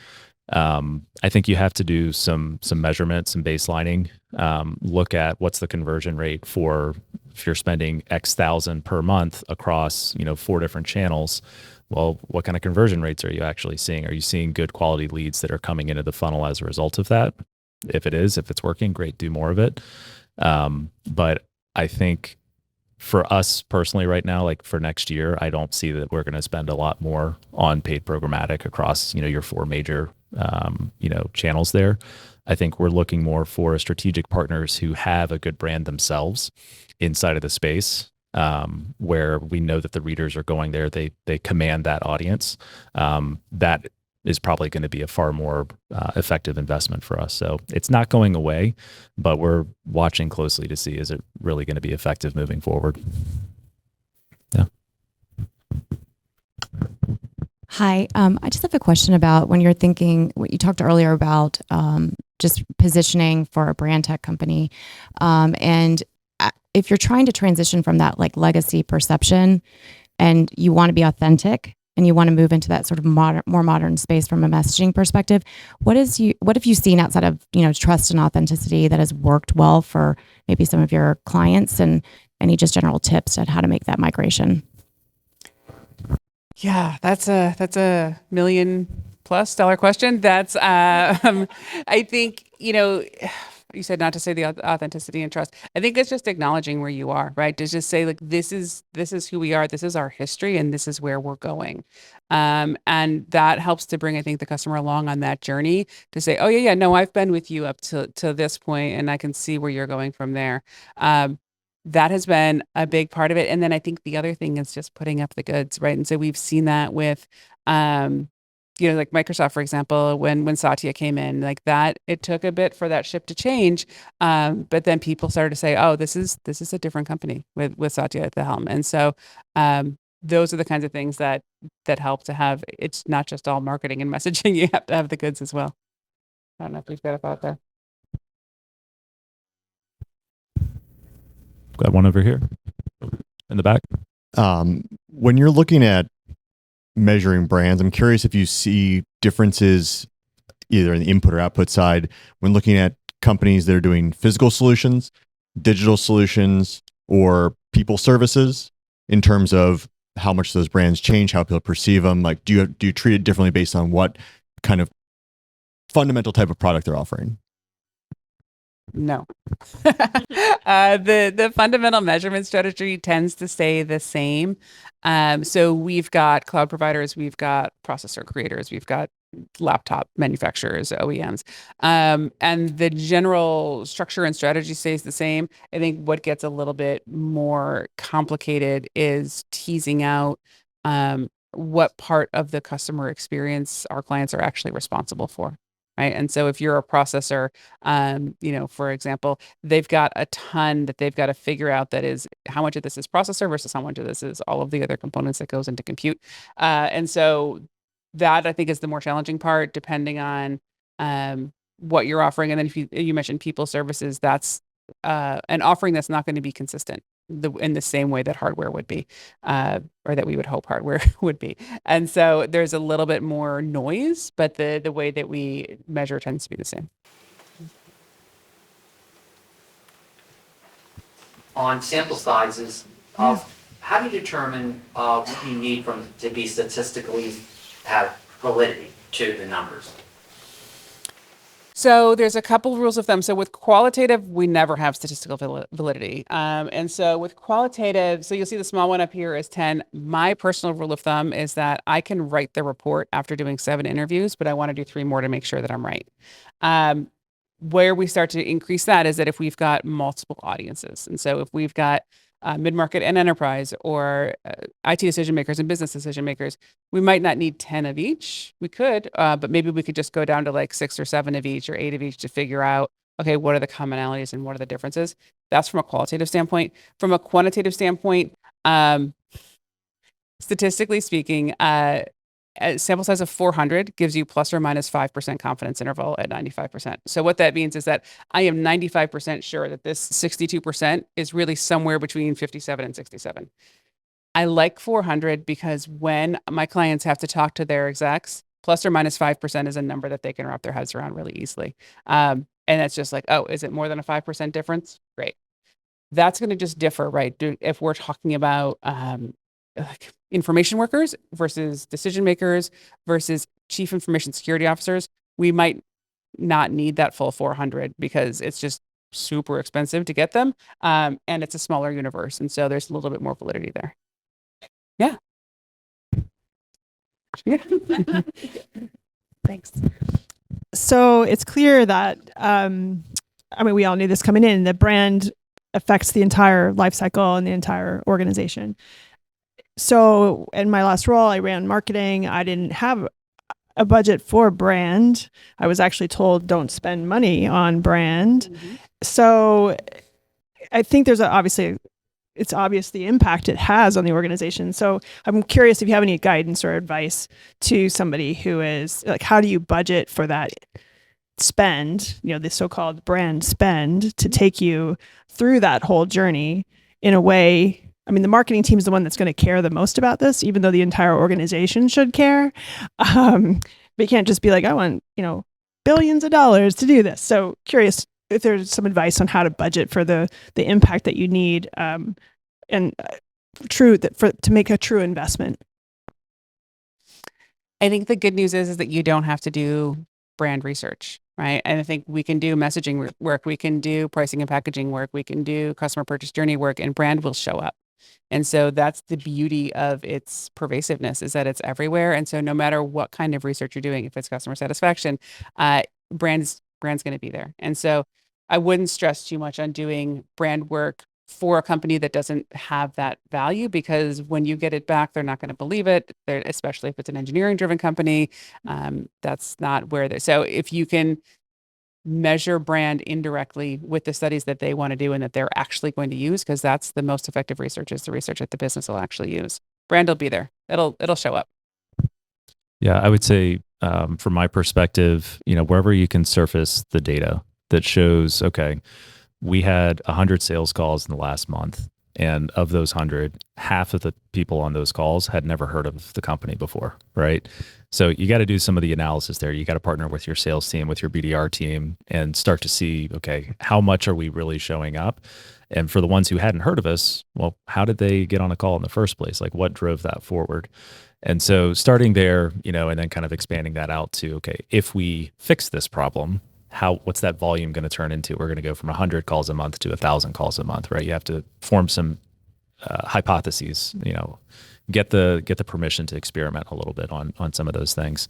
[SPEAKER 3] I think you have to do some measurement, some baselining, look at what's the conversion rate for, if you're spending X thousand per month across, 4 different channels. Well, what kind of conversion rates are you actually seeing? Are you seeing good quality leads that are coming into the funnel as a result of that? If it's working, great, do more of it. But I think for us personally right now, like for next year, I don't see that we're going to spend a lot more on paid programmatic across, your 4 major, channels there. I think we're looking more for strategic partners who have a good brand themselves inside of the space, where we know that the readers are going there. They command that audience. That is probably going to be a far more effective investment for us. So it's not going away, but we're watching closely to see, is it really going to be effective moving forward? Yeah.
[SPEAKER 12] Hi, I just have a question about when you're thinking, what you talked earlier about just positioning for a brand tech company. And if you're trying to transition from that like legacy perception and you want to be authentic and you want to move into that sort of more modern space from a messaging perspective, what have you seen outside of, trust and authenticity that has worked well for maybe some of your clients, and any just general tips on how to make that migration?
[SPEAKER 4] Yeah, that's a $1 million+ question. That's I think, you said not to say the authenticity and trust. I think it's just acknowledging where you are, right? To just say, like, this is who we are, this is our history, and this is where we're going. And that helps to bring, I think, the customer along on that journey to say, oh yeah, no, I've been with you up to this point, and I can see where you're going from there. That has been a big part of it. And then I think the other thing is just putting up the goods, right? And so we've seen that with, like Microsoft, for example, when Satya came in, like that, it took a bit for that ship to change. But then people started to say, oh, this is a different company with Satya at the helm. And so those are the kinds of things that help to have, it's not just all marketing and messaging, you have to have the goods as well. I don't know if we've got a thought there.
[SPEAKER 3] Got one over here in the back.
[SPEAKER 13] When you're looking at measuring brands, I'm curious if you see differences either in the input or output side when looking at companies that are doing physical solutions, digital solutions, or people services, in terms of how much those brands change, how people perceive them. Like, do you treat it differently based on what kind of fundamental type of product they're offering?
[SPEAKER 4] No. The fundamental measurement strategy tends to stay the same. So we've got cloud providers, we've got processor creators, we've got laptop manufacturers, OEMs, and the general structure and strategy stays the same. I think what gets a little bit more complicated is teasing out what part of the customer experience our clients are actually responsible for. Right. And so if you're a processor, for example, they've got a ton that they've got to figure out that is how much of this is processor versus how much of this is all of the other components that goes into compute. And so that I think is the more challenging part, depending on what you're offering. And then if you mentioned people services, that's an offering that's not going to be consistent in the same way that hardware would be, or that we would hope hardware would be. And so there's a little bit more noise, but the way that we measure tends to be the same.
[SPEAKER 6] On sample sizes, how do you determine what you need to be statistically have validity to the numbers?
[SPEAKER 4] So there's a couple rules of thumb. So with qualitative, we never have statistical validity. And so with qualitative, so you'll see the small one up here is 10. My personal rule of thumb is that I can write the report after doing 7 interviews, but I want to do 3 more to make sure that I'm right. Where we start to increase that is that if we've got multiple audiences. And so if we've got mid-market and enterprise, or IT decision makers and business decision makers, we might not need 10 of each. We could, but maybe we could just go down to like 6 or 7 of each or 8 of each to figure out, okay, what are the commonalities and what are the differences? That's from a qualitative standpoint. From a quantitative standpoint, statistically speaking, a sample size of 400 gives you plus or minus 5% confidence interval at 95%. So what that means is that I am 95% sure that this 62% is really somewhere between 57 and 67. I like 400 because when my clients have to talk to their execs, plus or minus 5% is a number that they can wrap their heads around really easily. And it's just like, oh, is it more than a 5% difference? Great. That's going to just differ, right? If we're talking about like information workers versus decision makers versus chief information security officers, we might not need that full 400 because it's just super expensive to get them. And it's a smaller universe. And so there's a little bit more validity there. Yeah. Yeah.
[SPEAKER 14] Thanks. So it's clear that, we all knew this coming in, the brand affects the entire life cycle and the entire organization. So in my last role, I ran marketing. I didn't have a budget for brand. I was actually told don't spend money on brand. Mm-hmm. So I think there's it's obvious the impact it has on the organization. So I'm curious if you have any guidance or advice to somebody who is like, how do you budget for that spend, the so-called brand spend, to take you through that whole journey in a way. The marketing team is the one that's going to care the most about this, even though the entire organization should care. But you can't just be like, I want, billions of dollars to do this. So curious if there's some advice on how to budget for the impact that you need, to make a true investment.
[SPEAKER 4] I think the good news is that you don't have to do brand research, right? And I think we can do messaging work, we can do pricing and packaging work, we can do customer purchase journey work, and brand will show up. And so that's the beauty of its pervasiveness, is that it's everywhere. And so no matter what kind of research you're doing, if it's customer satisfaction, brand's going to be there. And so I wouldn't stress too much on doing brand work for a company that doesn't have that value, because when you get it back, they're not going to believe it, especially if it's an engineering driven company. That's not where they're. So if you can measure brand indirectly with the studies that they want to do and that they're actually going to use, because that's the most effective research, is the research that the business will actually use. Brand will be there. It'll show up.
[SPEAKER 3] Yeah, I would say from my perspective, wherever you can surface the data that shows, okay, we had 100 sales calls in the last month. And of those 100, half of the people on those calls had never heard of the company before, right? So you got to do some of the analysis there. You got to partner with your sales team, with your BDR team, and start to see, okay, how much are we really showing up? And for the ones who hadn't heard of us, well, how did they get on a call in the first place? Like, what drove that forward? And so starting there, and then kind of expanding that out to, okay, if we fix this problem, what's that volume going to turn into? We're going to go from 100 calls a month to 1,000 calls a month, right? You have to form some hypotheses, get the permission to experiment a little bit on some of those things.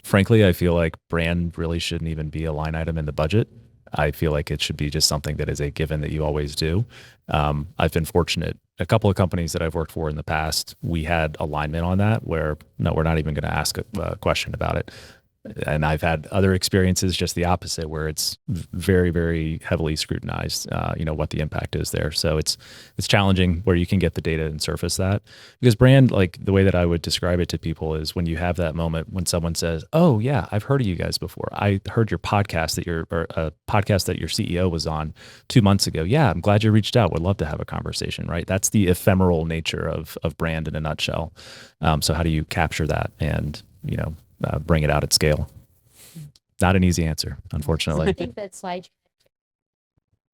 [SPEAKER 3] Frankly, I feel like brand really shouldn't even be a line item in the budget. I feel like it should be just something that is a given that you always do. I've been fortunate. A couple of companies that I've worked for in the past, we had alignment on that where, no, we're not even going to ask a question about it. And I've had other experiences just the opposite, where it's very, very heavily scrutinized, what the impact is there. So it's challenging where you can get the data and surface that. Because brand, like the way that I would describe it to people is when you have that moment when someone says, "Oh yeah, I've heard of you guys before. I heard your podcast a podcast that your CEO was on 2 months ago. Yeah, I'm glad you reached out. Would love to have a conversation." Right? That's the ephemeral nature of brand in a nutshell. So how do you capture that and bring it out at scale? Not an easy answer, unfortunately.
[SPEAKER 9] I think that slide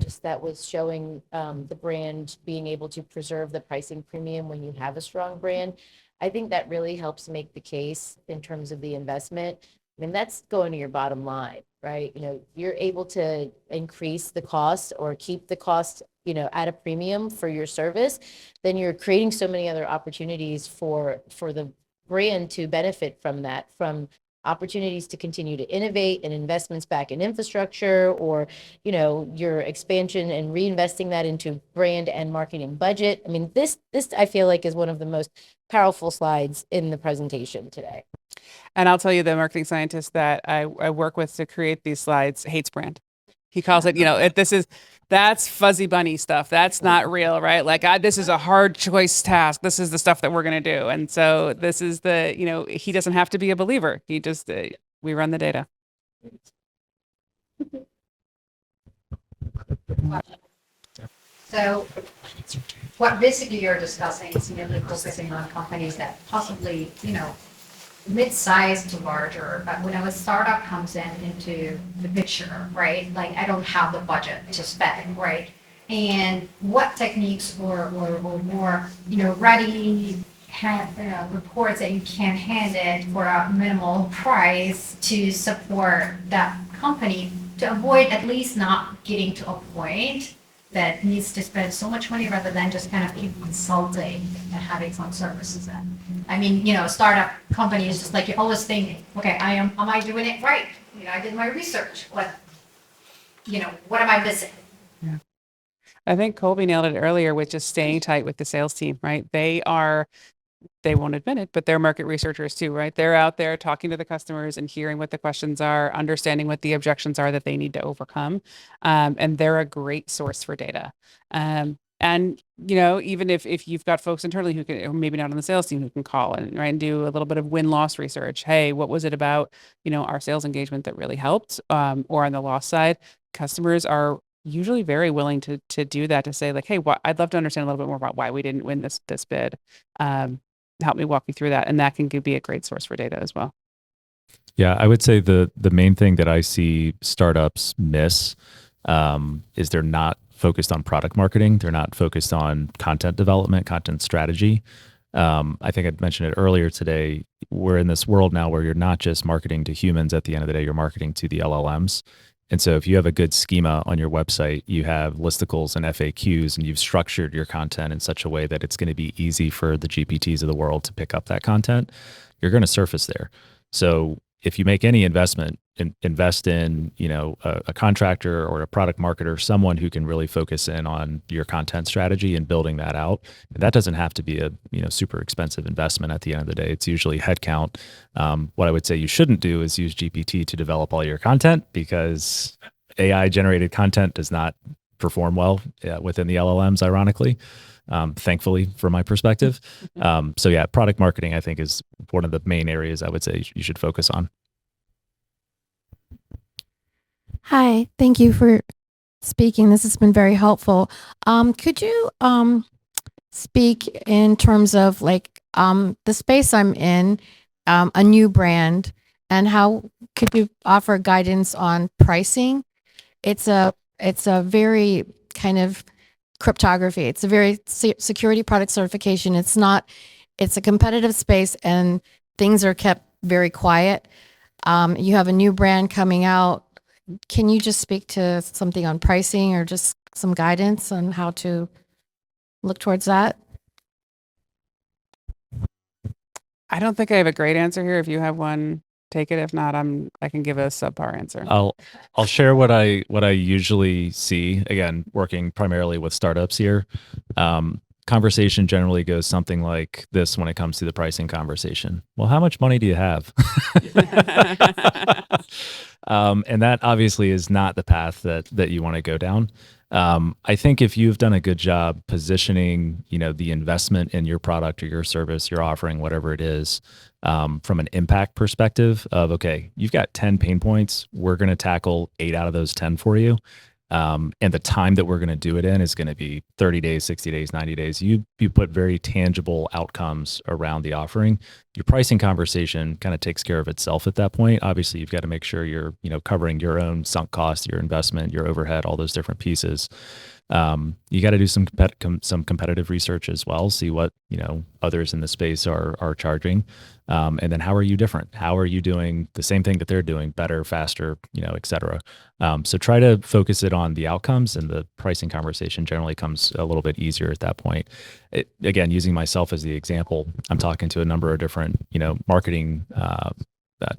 [SPEAKER 9] just that was showing the brand being able to preserve the pricing premium when you have a strong brand. I think that really helps make the case in terms of the investment. I mean, that's going to your bottom line, right? You're able to increase the cost or keep the cost, at a premium for your service, then you're creating so many other opportunities for the brand to benefit from that, from opportunities to continue to innovate and investments back in infrastructure, or your expansion and reinvesting that into brand and marketing budget. I mean, this I feel like is one of the most powerful slides in the presentation today.
[SPEAKER 4] And I'll tell you, the marketing scientist that I work with to create these slides hates brand. He calls it, that's fuzzy bunny stuff. That's not real, right? Like, this is a hard choice task. This is the stuff that we're going to do. And so this is he doesn't have to be a believer. He just, we run the data.
[SPEAKER 8] So what basically you're discussing is mainly focusing on companies that possibly, mid-sized to larger, but when a startup comes into the picture, right? Like, I don't have the budget to spend, right? And what techniques or more, ready reports that you can hand it for a minimal price to support that company to avoid at least not getting to a point that needs to spend so much money rather than just kind of keep consulting and having some services in. I mean, startup company is just like, you're always thinking, okay, am I doing it right? I did my research. What am I missing?
[SPEAKER 4] Yeah. I think Colby nailed it earlier with just staying tight with the sales team, right? They won't admit it, but they're market researchers too, right? They're out there talking to the customers and hearing what the questions are, understanding what the objections are that they need to overcome. And they're a great source for data. And, even if you've got folks internally who can, or maybe not on the sales team, who can call and do a little bit of win-loss research. Hey, what was it about, our sales engagement that really helped? Or on the loss side, customers are usually very willing to do that, to say like, hey, I'd love to understand a little bit more about why we didn't win this bid. Help me walk me through that. And that can be a great source for data as well.
[SPEAKER 3] Yeah, I would say the main thing that I see startups miss is they're not focused on product marketing. They're not focused on content development, content strategy. I think I mentioned it earlier today. We're in this world now where you're not just marketing to humans at the end of the day, you're marketing to the LLMs. And so if you have a good schema on your website, you have listicles and FAQs, and you've structured your content in such a way that it's going to be easy for the GPTs of the world to pick up that content, you're going to surface there. So if you make any investment, invest in, a contractor or a product marketer, someone who can really focus in on your content strategy and building that out. That doesn't have to be a, super expensive investment at the end of the day. It's usually headcount. What I would say you shouldn't do is use GPT to develop all your content, because AI generated content does not perform well within the LLMs, ironically. Thankfully, from my perspective. So yeah, product marketing, I think, is one of the main areas I would say you should focus on.
[SPEAKER 15] Hi, thank you for speaking. This has been very helpful. Could you speak in terms of like the space I'm in, a new brand, and how could you offer guidance on pricing? It's a very kind of cryptography. It's a very security product certification. It's a competitive space, and things are kept very quiet. You have a new brand coming out. can you just speak to something on pricing or just some guidance on how to look towards that?
[SPEAKER 4] I don't think I have a great answer here. If you have one, take it. If not, I can give a subpar answer.
[SPEAKER 3] I'll share what I usually see. Again, working primarily with startups here. Conversation generally goes something like this when it comes to the pricing conversation. Well, how much money do you have? And that obviously is not the path that you want to go down. I think if you've done a good job positioning, the investment in your product or your service, your offering, whatever it is, from an impact perspective of, okay, you've got 10 pain points. We're going to tackle 8 out of those 10 for you. And the time that we're going to do it in is going to be 30 days, 60 days, 90 days. You put very tangible outcomes around the offering. Your pricing conversation kind of takes care of itself at that point. Obviously, you've got to make sure you're, covering your own sunk cost, your investment, your overhead, all those different pieces. You got to do some competitive research as well, see what, others in the space are charging. And then how are you different? How are you doing the same thing that they're doing better, faster, et cetera. So try to focus it on the outcomes, and the pricing conversation generally comes a little bit easier at that point. Again, using myself as the example, I'm talking to a number of different, marketing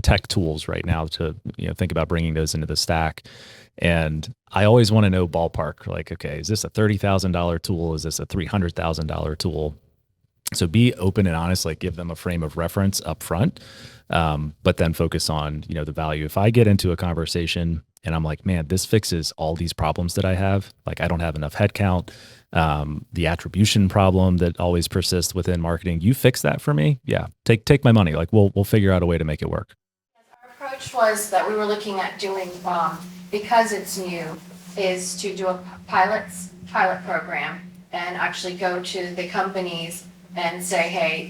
[SPEAKER 3] tech tools right now to, think about bringing those into the stack. And I always want to know ballpark, like, okay, is this a $30,000 tool? Is this a $300,000 tool? So be open and honest, like give them a frame of reference up front, but then focus on, the value. If I get into a conversation and I'm like, man, this fixes all these problems that I have, like I don't have enough headcount, the attribution problem that always persists within marketing, you fix that for me? Yeah, take my money. Like we'll figure out a way to make it work.
[SPEAKER 15] Our approach was that we were looking at doing, because it's new, is to do a pilot program and actually go to the companies and say, hey,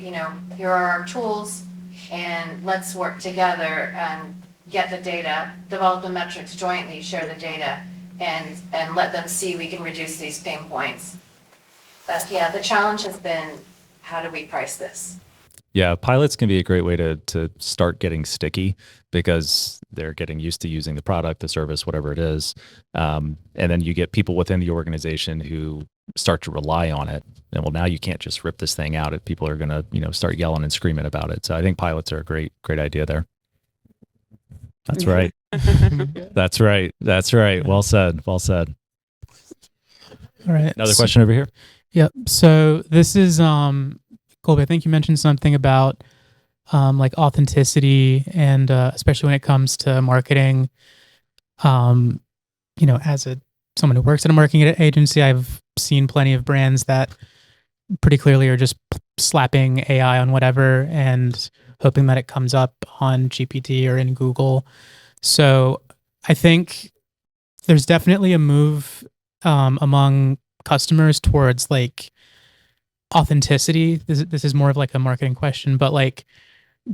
[SPEAKER 15] here are our tools, and let's work together and get the data, develop the metrics jointly, share the data, and let them see we can reduce these pain points. But yeah, the challenge has been, how do we price this?
[SPEAKER 3] Yeah, pilots can be a great way to start getting sticky because they're getting used to using the product, the service, whatever it is. And then you get people within the organization who start to rely on it. And well, now you can't just rip this thing out. People are going to, start yelling and screaming about it. So I think pilots are a great idea there. That's right. That's right. That's right. Well said. Well said.
[SPEAKER 16] All right.
[SPEAKER 3] Another question over here.
[SPEAKER 16] Yep. So this is Colby, I think you mentioned something about like authenticity, and especially when it comes to marketing. As someone who works at a marketing agency, I've seen plenty of brands that pretty clearly are just slapping AI on whatever and hoping that it comes up on GPT or in Google. So I think there's definitely a move among customers towards like authenticity. This is more of like a marketing question, but like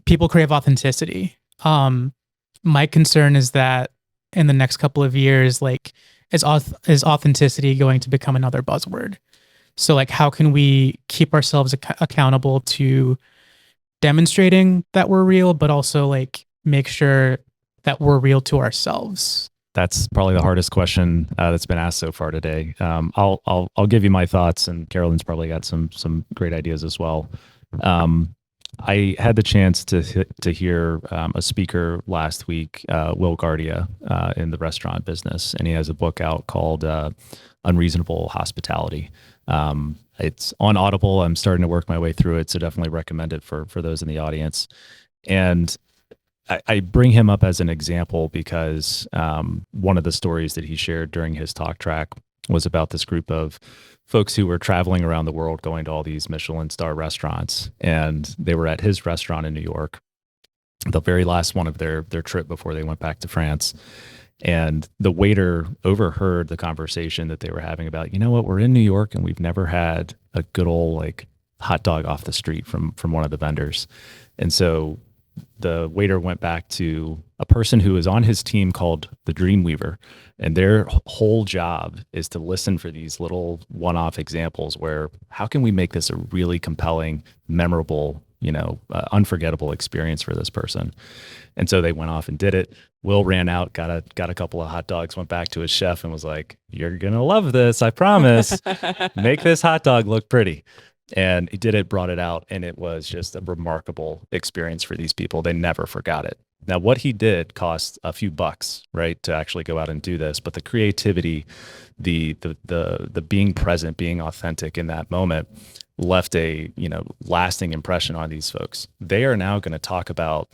[SPEAKER 16] people crave authenticity. My concern is that in the next couple of years, like is authenticity going to become another buzzword? So like, how can we keep ourselves accountable to demonstrating that we're real, but also like make sure that we're real to ourselves?
[SPEAKER 3] That's probably the hardest question that's been asked so far today. I'll give you my thoughts, and Carolyn's probably got some great ideas as well. I had the chance to hear a speaker last week, Will Guardia, in the restaurant business, and he has a book out called Unreasonable Hospitality. It's on Audible. I'm starting to work my way through it, so definitely recommend it for those in the audience. And I bring him up as an example because one of the stories that he shared during his talk track was about this group of folks who were traveling around the world, going to all these Michelin star restaurants, and they were at his restaurant in New York, the very last one of their trip before they went back to France. And the waiter overheard the conversation that they were having about, we're in New York and we've never had a good old like hot dog off the street from one of the vendors. And so the waiter went back to a person who was on his team called the Dreamweaver, and their whole job is to listen for these little one-off examples where how can we make this a really compelling, memorable unforgettable experience for this person. And so they went off and did it. Will ran out, got a couple of hot dogs, went back to his chef and was like, "You're going to love this. I promise. Make this hot dog look pretty." And he did it, brought it out, and it was just a remarkable experience for these people. They never forgot it. Now, what he did cost a few bucks, right, to actually go out and do this, but the creativity, the being present, being authentic in that moment left a, lasting impression on these folks. They are now going to talk about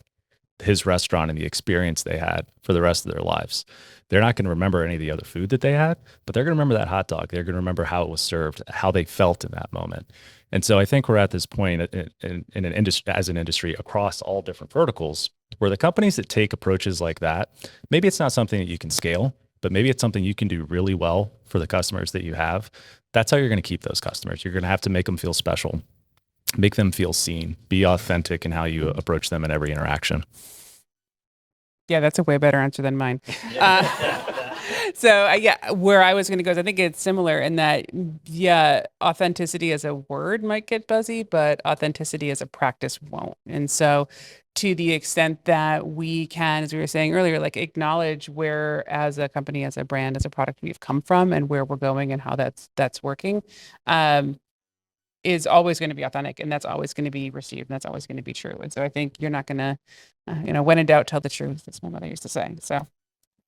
[SPEAKER 3] his restaurant and the experience they had for the rest of their lives. They're not going to remember any of the other food that they had, but they're going to remember that hot dog. They're going to remember how it was served, how they felt in that moment. And so I think we're at this point in an industry, as an industry across all different verticals, where the companies that take approaches like that, maybe it's not something that you can scale, but maybe it's something you can do really well for the customers that you have. That's how you're going to keep those customers. You're going to have to make them feel special, make them feel seen, be authentic in how you approach them in every interaction.
[SPEAKER 4] Yeah, that's a way better answer than mine. Yeah, where I was going to go is I think it's similar in that, yeah, authenticity as a word might get buzzy, but authenticity as a practice won't. And so to the extent that we can, as we were saying earlier, like acknowledge where as a company, as a brand, as a product we've come from and where we're going and how that's working, is always going to be authentic, and that's always going to be received, and that's always going to be true. And so I think you're not going to, when in doubt, tell the truth. That's my mother used to say. So,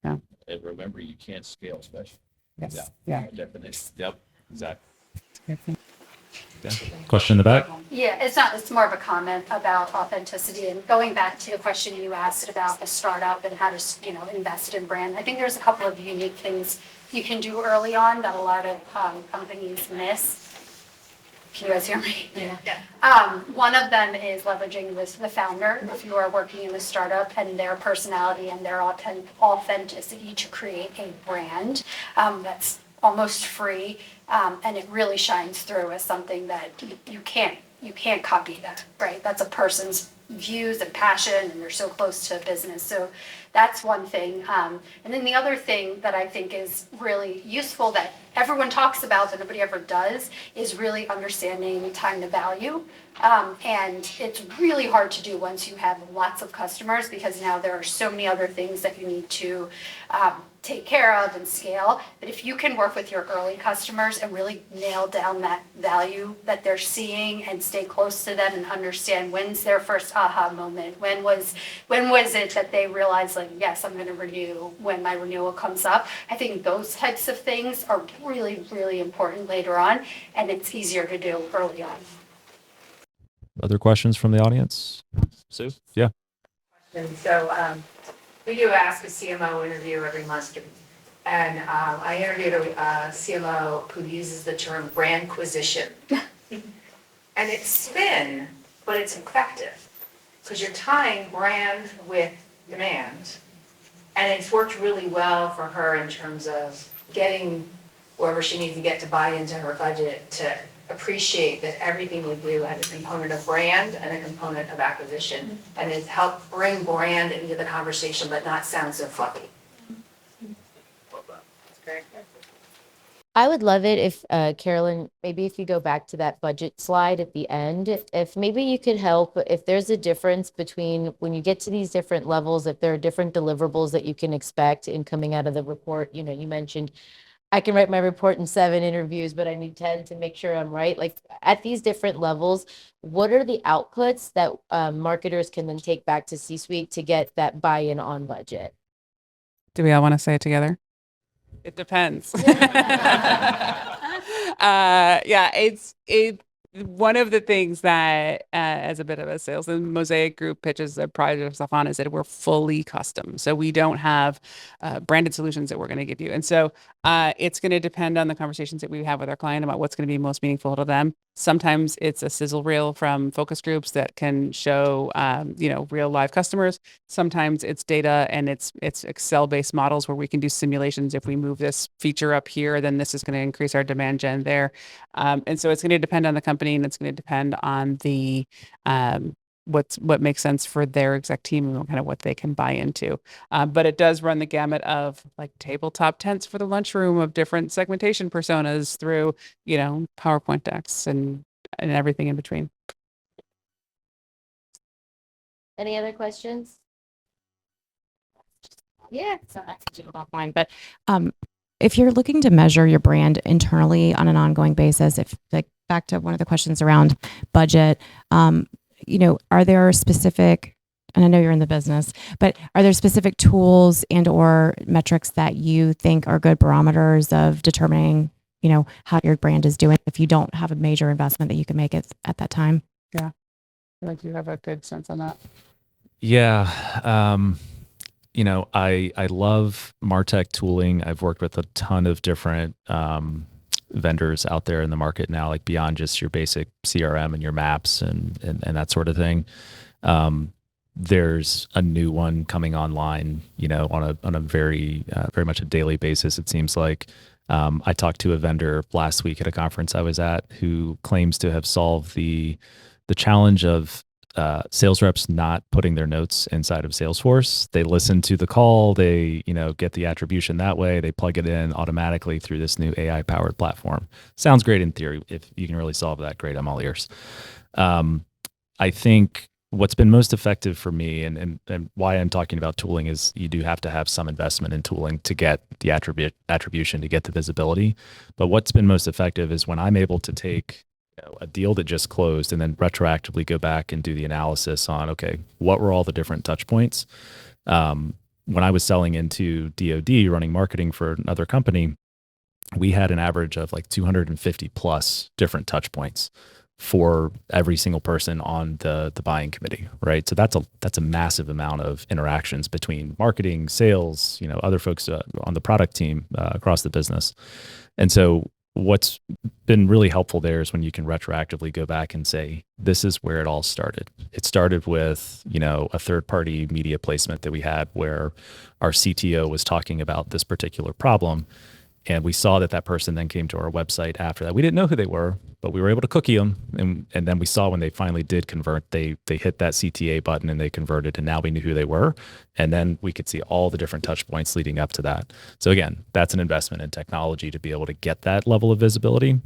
[SPEAKER 4] yeah.
[SPEAKER 17] And remember, you can't scale special.
[SPEAKER 4] Yes. Yeah.
[SPEAKER 17] Definition. Yep. Exactly.
[SPEAKER 3] Yeah. Question in the back?
[SPEAKER 18] Yeah, it's more of a comment about authenticity, and going back to the question you asked about a startup and how to, invest in brand. I think there's a couple of unique things you can do early on that a lot of companies miss. Can you guys hear me? Yeah. One of them is leveraging the founder, if you are working in a startup, and their personality and their authenticity to create a brand that's almost free, and it really shines through as something that you can't copy that, right? That's a person's views and passion, and they're so close to business. So that's one thing. And then the other thing that I think is really useful that everyone talks about but nobody ever does is really understanding time to value. And it's really hard to do once you have lots of customers, because now there are so many other things that you need to take care of and scale. But if you can work with your early customers and really nail down that value that they're seeing and stay close to them and understand when's their first aha moment, when was it that they realized, like, yes, I'm going to renew when my renewal comes up. I think those types of things are really, really important later on, and it's easier to do early on.
[SPEAKER 3] Other questions from the audience? Sue? Yeah.
[SPEAKER 8] And so we do ask a CMO interview every month. And I interviewed a CMO who uses the term brandquisition. And it's spin, but it's effective, because you're tying brand with demand. And it's worked really well for her in terms of getting wherever she needs to get to buy into her budget to appreciate that everything we do has a component of brand and a component of acquisition, and it's helped bring brand into the conversation but not sound so fluffy. That's great.
[SPEAKER 9] I would love it if, Carolyn, maybe if you go back to that budget slide at the end, if maybe you could help, if there's a difference between when you get to these different levels, if there are different deliverables that you can expect in coming out of the report. You mentioned I can write my report in 7 interviews, but I need 10 to make sure I'm right. Like at these different levels, what are the outputs that marketers can then take back to C-suite to get that buy-in on budget?
[SPEAKER 4] Do we all want to say it together? It depends. It's one of the things that, as a bit of a sales and Mosaic Group pitches a pride ourselves on, is that we're fully custom. So we don't have branded solutions that we're going to give you. And so it's going to depend on the conversations that we have with our client about what's going to be most meaningful to them. Sometimes it's a sizzle reel from focus groups that can show, real live customers. Sometimes it's data and it's Excel-based models where we can do simulations. If we move this feature up here, then this is going to increase our demand gen there. And so it's going to depend on the company, and it's going to depend on the what makes sense for their exec team and kind of what they can buy into. But it does run the gamut of like tabletop tents for the lunchroom of different segmentation personas through, PowerPoint decks and everything in between.
[SPEAKER 9] Any other questions? Yeah.
[SPEAKER 12] So I can do it offline, but if you're looking to measure your brand internally on an ongoing basis, if like back to one of the questions around budget, are there specific, and I know you're in the business, but are there specific tools and or metrics that you think are good barometers of determining, how your brand is doing if you don't have a major investment that you can make it at that time?
[SPEAKER 4] Yeah. I feel like you have a good sense on that.
[SPEAKER 3] Yeah. I love MarTech tooling. I've worked with a ton of different vendors out there in the market now, like beyond just your basic CRM and your maps and that sort of thing. There's a new one coming online, on a very much a daily basis, it seems like. I talked to a vendor last week at a conference I was at who claims to have solved the challenge of sales reps not putting their notes inside of Salesforce. They listen to the call, they, get the attribution that way, they plug it in automatically through this new AI powered platform. Sounds great in theory. If you can really solve that, great, I'm all ears. I think what's been most effective for me and why I'm talking about tooling is you do have to have some investment in tooling to get the attribution, to get the visibility. But what's been most effective is when I'm able to take a deal that just closed and then retroactively go back and do the analysis on, okay, what were all the different touch points? When I was selling into DoD, running marketing for another company, we had an average of like 250 plus different touch points for every single person on the buying committee, right? So that's a massive amount of interactions between marketing, sales, other folks on the product team across the business. And so what's been really helpful there is when you can retroactively go back and say, this is where it all started. It started with, a third-party media placement that we had where our CTO was talking about this particular problem. And we saw that person then came to our website after that. We didn't know who they were, but we were able to cookie them. And then we saw when they finally did convert, they hit that CTA button and they converted, and now we knew who they were. And then we could see all the different touch points leading up to that. So again, that's an investment in technology to be able to get that level of visibility.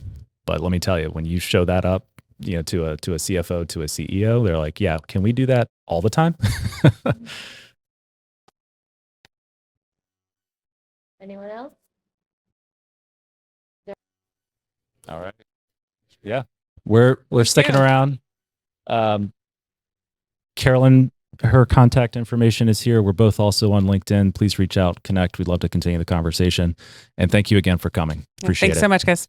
[SPEAKER 3] But let me tell you, when you show that up, to a CFO, to a CEO, they're like, yeah, can we do that all the time?
[SPEAKER 9] Anyone else?
[SPEAKER 3] All right. Yeah. We're sticking around. Carolyn, her contact information is here. We're both also on LinkedIn. Please reach out, connect. We'd love to continue the conversation. And thank you again for coming. Appreciate it.
[SPEAKER 4] Thanks so much, guys.